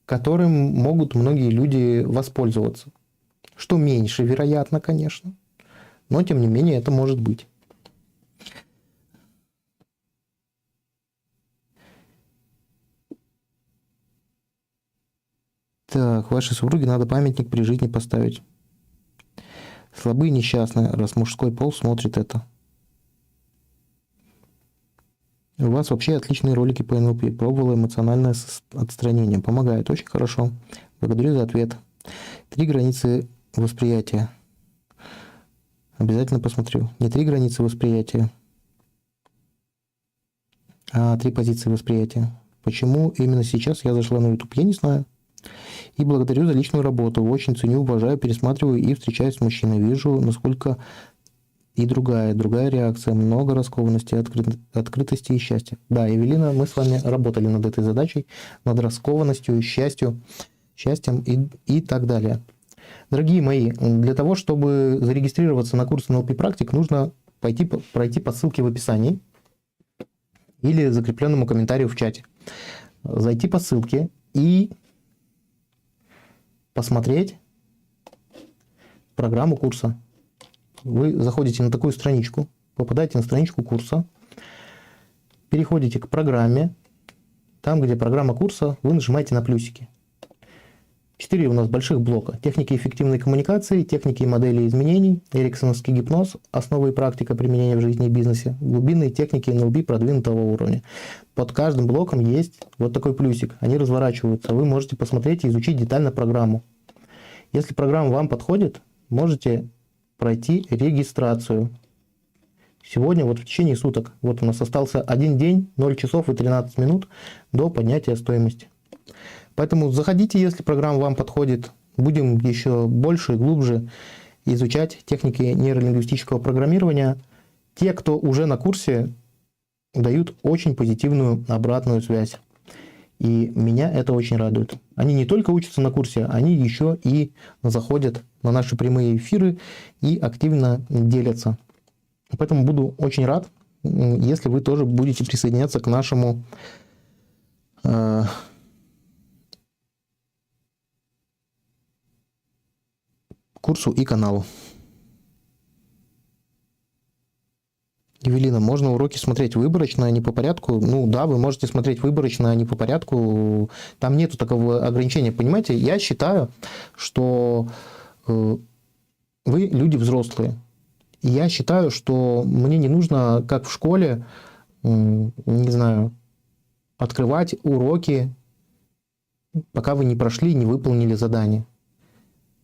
которым могут многие люди воспользоваться. Что меньше вероятно, конечно. Но, тем не менее, это может быть. Так, вашей супруге надо памятник при жизни поставить. Слабые, несчастные, раз мужской пол смотрит это. У вас вообще отличные ролики по НЛП. Пробовала эмоциональное отстранение. Помогает. Очень хорошо. Благодарю за ответ. 3 границы восприятия. Обязательно посмотрю. Не 3 границы восприятия, а 3 позиции восприятия. Почему именно сейчас я зашла на YouTube, я не знаю. И благодарю за личную работу. Очень ценю, уважаю, пересматриваю и встречаюсь с мужчиной. Вижу, насколько и другая реакция. Много раскованности, открытости и счастья. Да, Евелина, мы с вами работали над этой задачей, над раскованностью, счастьем и так далее. Дорогие мои, для того, чтобы зарегистрироваться на курс NLP практик, нужно пройти по ссылке в описании или закрепленному комментарию в чате. Зайти по ссылке и посмотреть программу курса. Вы заходите на такую страничку, попадаете на страничку курса, переходите к программе, там, где программа курса, вы нажимаете на плюсики. 4 у нас больших блока. Техники эффективной коммуникации, техники и модели изменений, эриксоновский гипноз, основы и практика применения в жизни и бизнесе, глубинные техники НЛП продвинутого уровня. Под каждым блоком есть вот такой плюсик. Они разворачиваются. Вы можете посмотреть и изучить детально программу. Если программа вам подходит, можете пройти регистрацию. Сегодня вот в течение суток. Вот у нас остался 1 день, 0 часов и 13 минут до поднятия стоимости. Поэтому заходите, если программа вам подходит. Будем еще больше и глубже изучать техники нейролингвистического программирования. Те, кто уже на курсе, дают очень позитивную обратную связь. И меня это очень радует. Они не только учатся на курсе, они еще и заходят на наши прямые эфиры и активно делятся. Поэтому буду очень рад, если вы тоже будете присоединяться к нашему курсу и каналу. Евелина, можно уроки смотреть выборочно, а не по порядку? Ну да, вы можете смотреть выборочно, а не по порядку. Там нету такого ограничения, понимаете? Я считаю, что вы люди взрослые. И я считаю, что мне не нужно, как в школе, не знаю, открывать уроки, пока вы не прошли, не выполнили задание.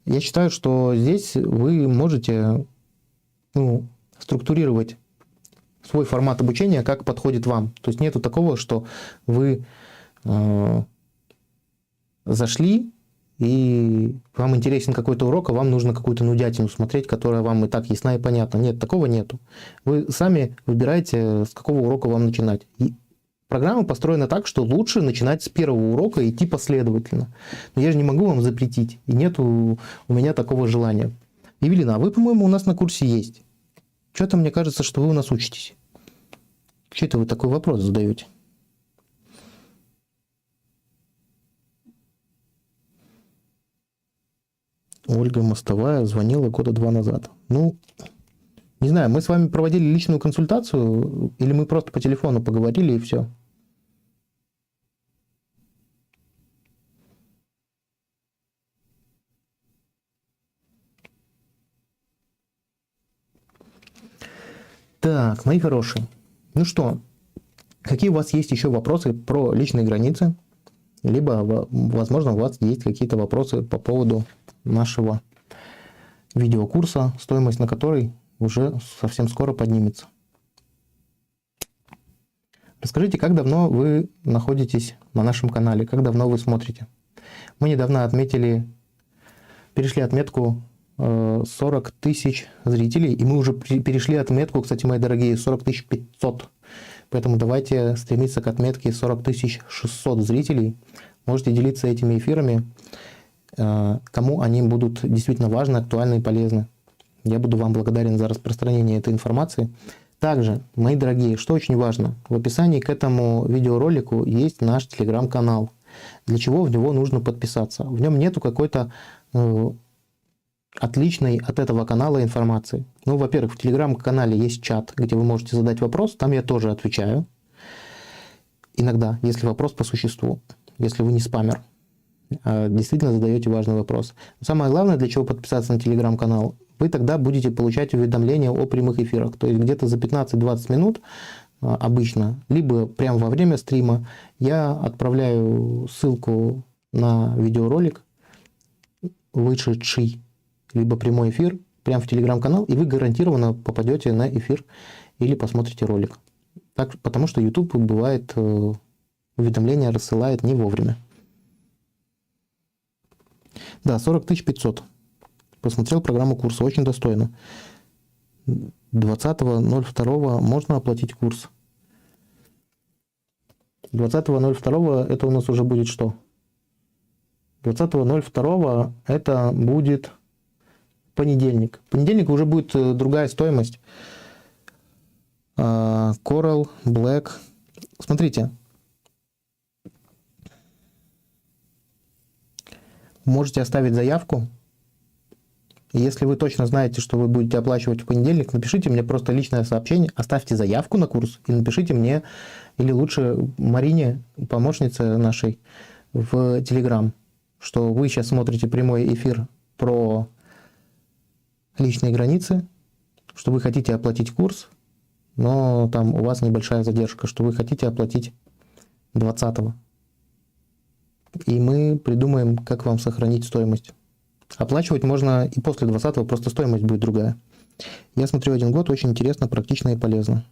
Я считаю, что здесь вы можете структурировать свой формат обучения, как подходит вам. То есть нету такого, что вы зашли, и вам интересен какой-то урок, а вам нужно какую-то нудятину смотреть, которая вам и так ясна и понятна. Нет, такого нету. Вы сами выбираете, с какого урока вам начинать. И программа построена так, что лучше начинать с первого урока и идти последовательно. Но я же не могу вам запретить, и нету у меня такого желания. Евелина, а вы, по-моему, у нас на курсе есть. Что-то мне кажется, что вы у нас учитесь. Что это вы такой вопрос задаете? Ольга Мостовая звонила года 2 назад. Ну, не знаю, мы с вами проводили личную консультацию, или мы просто по телефону поговорили и все? Так, мои хорошие. Ну что, какие у вас есть еще вопросы про личные границы? Либо, возможно, у вас есть какие-то вопросы по поводу нашего видеокурса, стоимость на который уже совсем скоро поднимется. Расскажите, как давно вы находитесь на нашем канале, как давно вы смотрите? Мы недавно перешли отметку 40 тысяч зрителей, и мы уже перешли отметку, кстати, мои дорогие, 40 500. Поэтому давайте стремиться к отметке 40 600 зрителей. Можете делиться этими эфирами, кому они будут действительно важны, актуальны и полезны. Я буду вам благодарен за распространение этой информации. Также, мои дорогие, что очень важно, в описании к этому видеоролику есть наш телеграм-канал. Для чего в него нужно подписаться? В нем нету какой-то отличной от этого канала информации. Ну, во-первых, в телеграм-канале есть чат, где вы можете задать вопрос, там я тоже отвечаю. Иногда, если вопрос по существу, если вы не спамер, действительно задаете важный вопрос. Самое главное, для чего подписаться на телеграм-канал, вы тогда будете получать уведомления о прямых эфирах. То есть где-то за 15-20 минут обычно, либо прямо во время стрима, я отправляю ссылку на видеоролик, вышедший, либо прямой эфир, прямо в телеграм-канал, и вы гарантированно попадете на эфир или посмотрите ролик. Так, потому что YouTube бывает уведомления рассылает не вовремя. Да, 40 500. Посмотрел программу курса, очень достойно. 20.02 можно оплатить курс. 20.02 это у нас уже будет что? 20.02 это будет понедельник. В понедельник уже будет другая стоимость. Coral, Black. Смотрите. Можете оставить заявку. Если вы точно знаете, что вы будете оплачивать в понедельник, напишите мне просто личное сообщение, оставьте заявку на курс и напишите мне, или лучше Марине, помощнице нашей, в Telegram, что вы сейчас смотрите прямой эфир про личные границы, что вы хотите оплатить курс, но там у вас небольшая задержка, что вы хотите оплатить 20-го. И мы придумаем, как вам сохранить стоимость. Оплачивать можно и после 20-го, просто стоимость будет другая. Я смотрю 1 год, очень интересно, практично и полезно.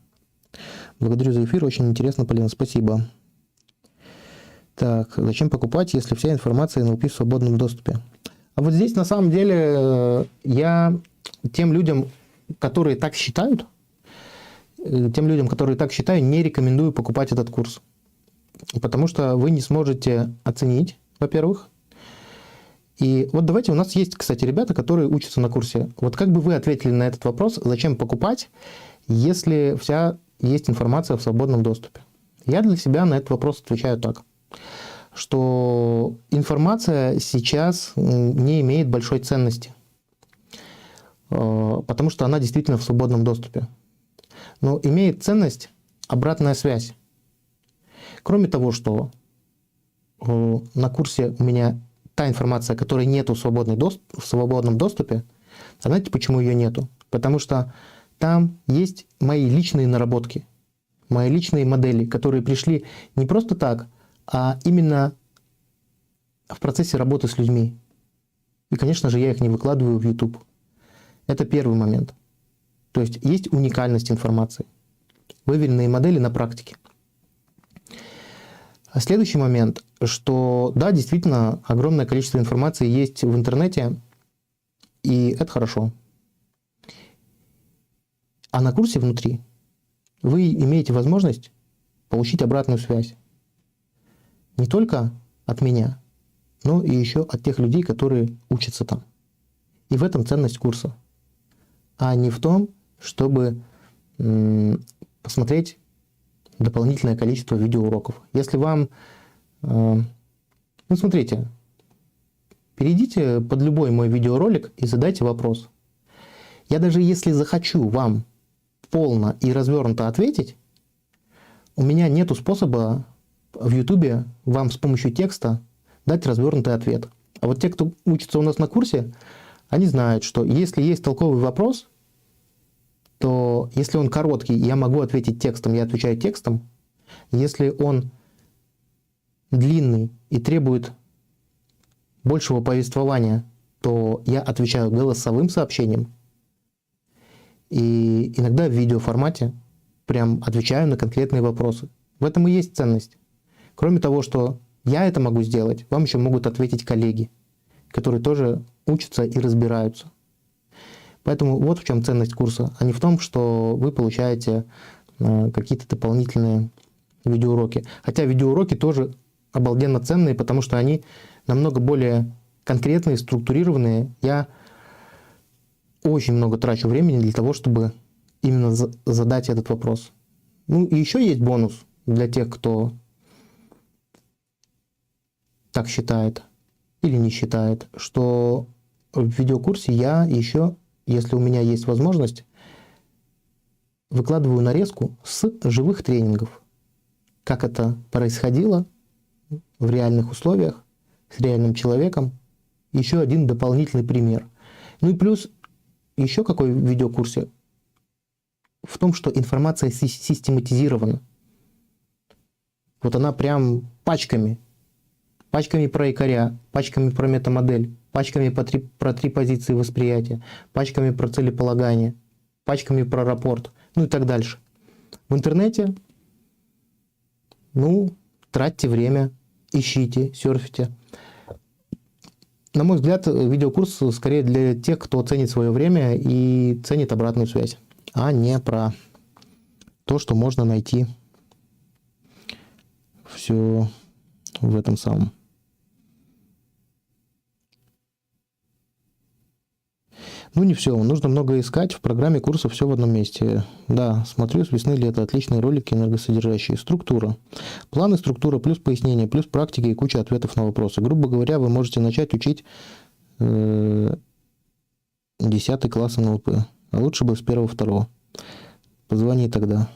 Благодарю за эфир, очень интересно, полезно. Спасибо. Так, зачем покупать, если вся информация НЛП в свободном доступе? А вот здесь на самом деле я тем людям, которые так считают, не рекомендую покупать этот курс. Потому что вы не сможете оценить, во-первых. И вот давайте, у нас есть, кстати, ребята, которые учатся на курсе. Вот как бы вы ответили на этот вопрос, зачем покупать, если вся есть информация в свободном доступе? Я для себя на этот вопрос отвечаю так, что информация сейчас не имеет большой ценности, потому что она действительно в свободном доступе. но имеет ценность обратная связь. Кроме того, что на курсе у меня та информация, которой нету в свободном доступе, знаете, почему ее нету? Потому что там есть мои личные наработки, мои личные модели, которые пришли не просто так, а именно в процессе работы с людьми. И, конечно же, я их не выкладываю в YouTube. Это первый момент. То есть есть уникальность информации, выверенные модели на практике. А следующий момент, что да, действительно, огромное количество информации есть в интернете, и это хорошо. А на курсе внутри вы имеете возможность получить обратную связь. Не только от меня, но и еще от тех людей, которые учатся там. И в этом ценность курса. А не в том, чтобы посмотреть дополнительное количество видеоуроков. Если вам... Ну, смотрите, перейдите под любой мой видеоролик и задайте вопрос. Я даже если захочу вам полно и развернуто ответить, у меня нету способа в YouTube вам с помощью текста дать развернутый ответ. А вот те, кто учится у нас на курсе, они знают, что если есть толковый вопрос, то если он короткий, я могу ответить текстом, я отвечаю текстом. Если он длинный и требует большего повествования, то я отвечаю голосовым сообщением. И иногда в видеоформате прям отвечаю на конкретные вопросы. В этом и есть ценность. Кроме того, что я это могу сделать, вам еще могут ответить коллеги, которые тоже учатся и разбираются. Поэтому вот в чем ценность курса, а не в том, что вы получаете какие-то дополнительные видеоуроки. Хотя видеоуроки тоже обалденно ценные, потому что они намного более конкретные, структурированные. Я очень много трачу времени для того, чтобы именно задать этот вопрос. Ну и еще есть бонус для тех, кто так считает или не считает, что в видеокурсе я еще, если у меня есть возможность, выкладываю нарезку с живых тренингов. Как это происходило в реальных условиях, с реальным человеком. Еще один дополнительный пример. Ну и плюс еще какой в видеокурсе? В том, что информация систематизирована. Вот она прям пачками. Пачками про якоря, пачками про метамодель, пачками про три позиции восприятия, пачками про целеполагание, пачками про рапорт, ну и так дальше. В интернете, ну, тратьте время, ищите, серфите. На мой взгляд, видеокурс скорее для тех, кто ценит свое время и ценит обратную связь, а не про то, что можно найти все в этом самом. Ну, не все. Нужно много искать. В программе курса все в одном месте. Да, смотрю с весны-лета. Отличные ролики, энергосодержащие. Структура. План и структура, плюс пояснение, плюс практики и куча ответов на вопросы. Грубо говоря, вы можете начать учить 10 класс НЛП. А лучше бы с 1-2. Позвони тогда.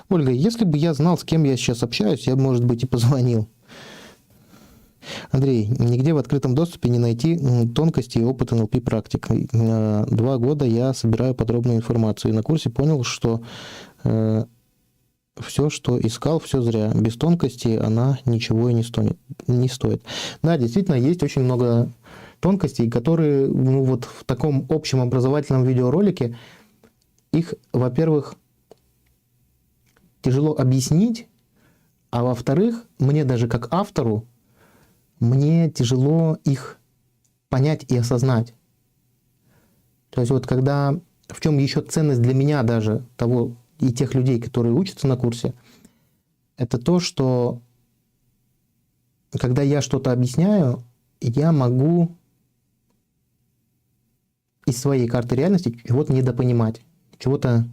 Ольга, если бы я знал, с кем я сейчас общаюсь, я бы, может быть, и позвонил. Андрей, нигде в открытом доступе не найти тонкости и опыт НЛП практик. 2 года я собираю подробную информацию. И на курсе понял, что все, что искал, все зря. Без тонкости она ничего и не стоит. Да, действительно, есть очень много тонкостей, которые ну, вот в таком общем образовательном видеоролике, их, во-первых, тяжело объяснить, а во-вторых, мне даже как автору, мне тяжело их понять и осознать. То есть вот когда, в чем еще ценность для меня даже того и тех людей, которые учатся на курсе, это то, что когда я что-то объясняю, я могу из своей карты реальности чего-то недопонимать, чего-то,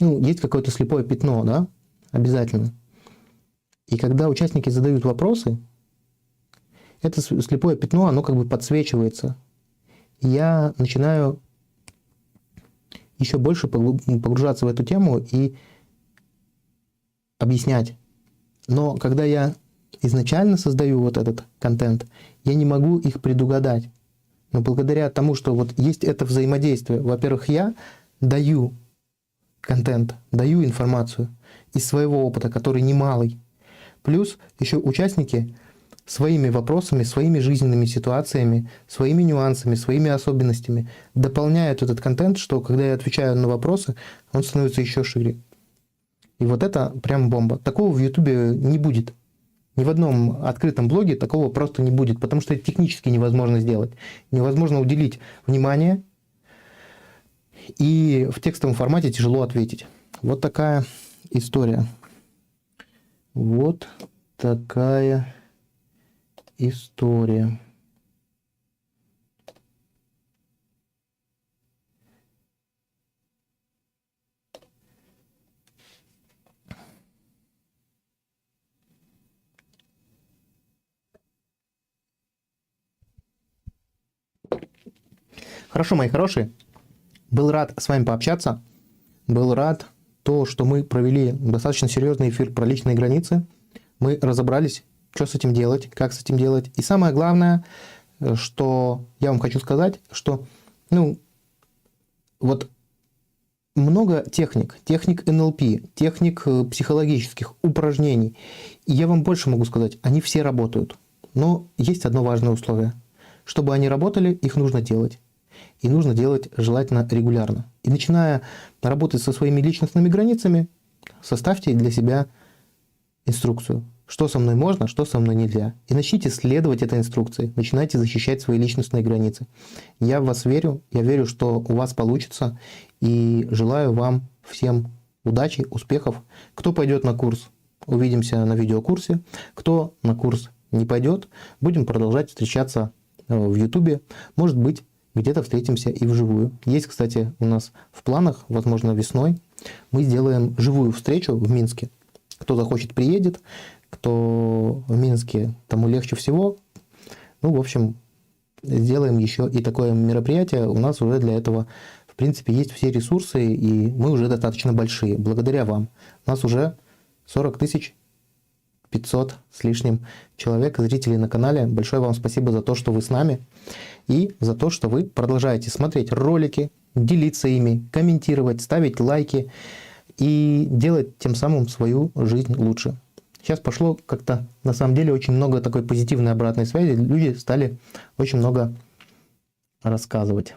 ну, есть какое-то слепое пятно, да, обязательно. И когда участники задают вопросы, это слепое пятно, оно как бы подсвечивается. И я начинаю еще больше погружаться в эту тему и объяснять. Но когда я изначально создаю вот этот контент, я не могу их предугадать. Но благодаря тому, что вот есть это взаимодействие, во-первых, я даю контент, даю информацию из своего опыта, который немалый. Плюс еще участники своими вопросами, своими жизненными ситуациями, своими нюансами, своими особенностями дополняют этот контент, что когда я отвечаю на вопросы, он становится еще шире. И вот это прям бомба. Такого в Ютубе не будет. Ни в одном открытом блоге такого просто не будет, потому что это технически невозможно сделать. Невозможно уделить внимание, и в текстовом формате тяжело ответить. Вот такая история. Вот такая история. Хорошо, мои хорошие. Был рад с вами пообщаться. Был рад то, что мы провели достаточно серьезный эфир про личные границы. Мы разобрались, что с этим делать, как с этим делать. И самое главное, что я вам хочу сказать, что, вот много техник НЛП, техник психологических упражнений. И я вам больше могу сказать, они все работают. Но есть одно важное условие. Чтобы они работали, их нужно делать. И нужно делать желательно регулярно. И начиная работать со своими личностными границами, составьте для себя инструкцию. Что со мной можно, что со мной нельзя. И начните следовать этой инструкции. Начинайте защищать свои личностные границы. Я в вас верю. Я верю, что у вас получится. И желаю вам всем удачи, успехов. Кто пойдет на курс, увидимся на видеокурсе. Кто на курс не пойдет, будем продолжать встречаться в Ютубе. Может быть, где-то встретимся и вживую. Есть, кстати, у нас в планах, возможно, весной, мы сделаем живую встречу в Минске. Кто захочет, приедет. Кто в Минске, тому легче всего. В общем, сделаем еще и такое мероприятие. У нас уже для этого, в принципе, есть все ресурсы, и мы уже достаточно большие. Благодаря вам. У нас уже 40 500 с лишним человек, зрителей на канале. Большое вам спасибо за то, что вы с нами. И за то, что вы продолжаете смотреть ролики, делиться ими, комментировать, ставить лайки и делать тем самым свою жизнь лучше. Сейчас пошло как-то, на самом деле, очень много такой позитивной обратной связи. Люди стали очень много рассказывать.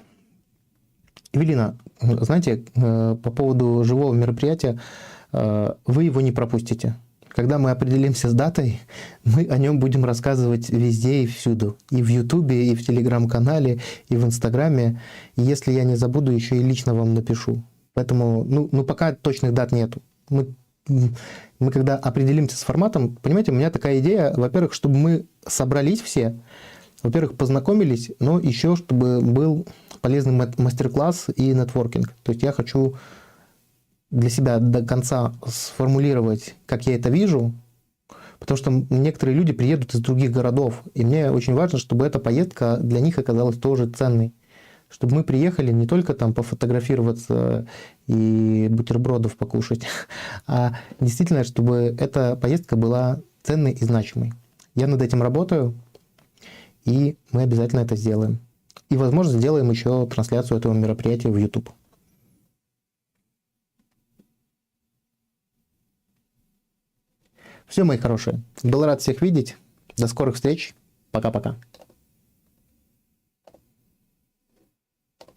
Эвелина, знаете, по поводу живого мероприятия, вы его не пропустите. Когда мы определимся с датой, мы о нем будем рассказывать везде и всюду. И в Ютубе, и в Телеграм-канале, и в Инстаграме. И если я не забуду, еще и лично вам напишу. Поэтому, пока точных дат нету. Мы когда определимся с форматом, понимаете, у меня такая идея, во-первых, чтобы мы собрались все, во-первых, познакомились, но еще чтобы был полезный мастер-класс и нетворкинг. То есть я хочу для себя до конца сформулировать, как я это вижу, потому что некоторые люди приедут из других городов, и мне очень важно, чтобы эта поездка для них оказалась тоже ценной. Чтобы мы приехали не только там пофотографироваться и бутербродов покушать, а действительно, чтобы эта поездка была ценной и значимой. Я над этим работаю, и мы обязательно это сделаем. И, возможно, сделаем еще трансляцию этого мероприятия в YouTube. Все, мои хорошие. Был рад всех видеть. До скорых встреч. Пока-пока.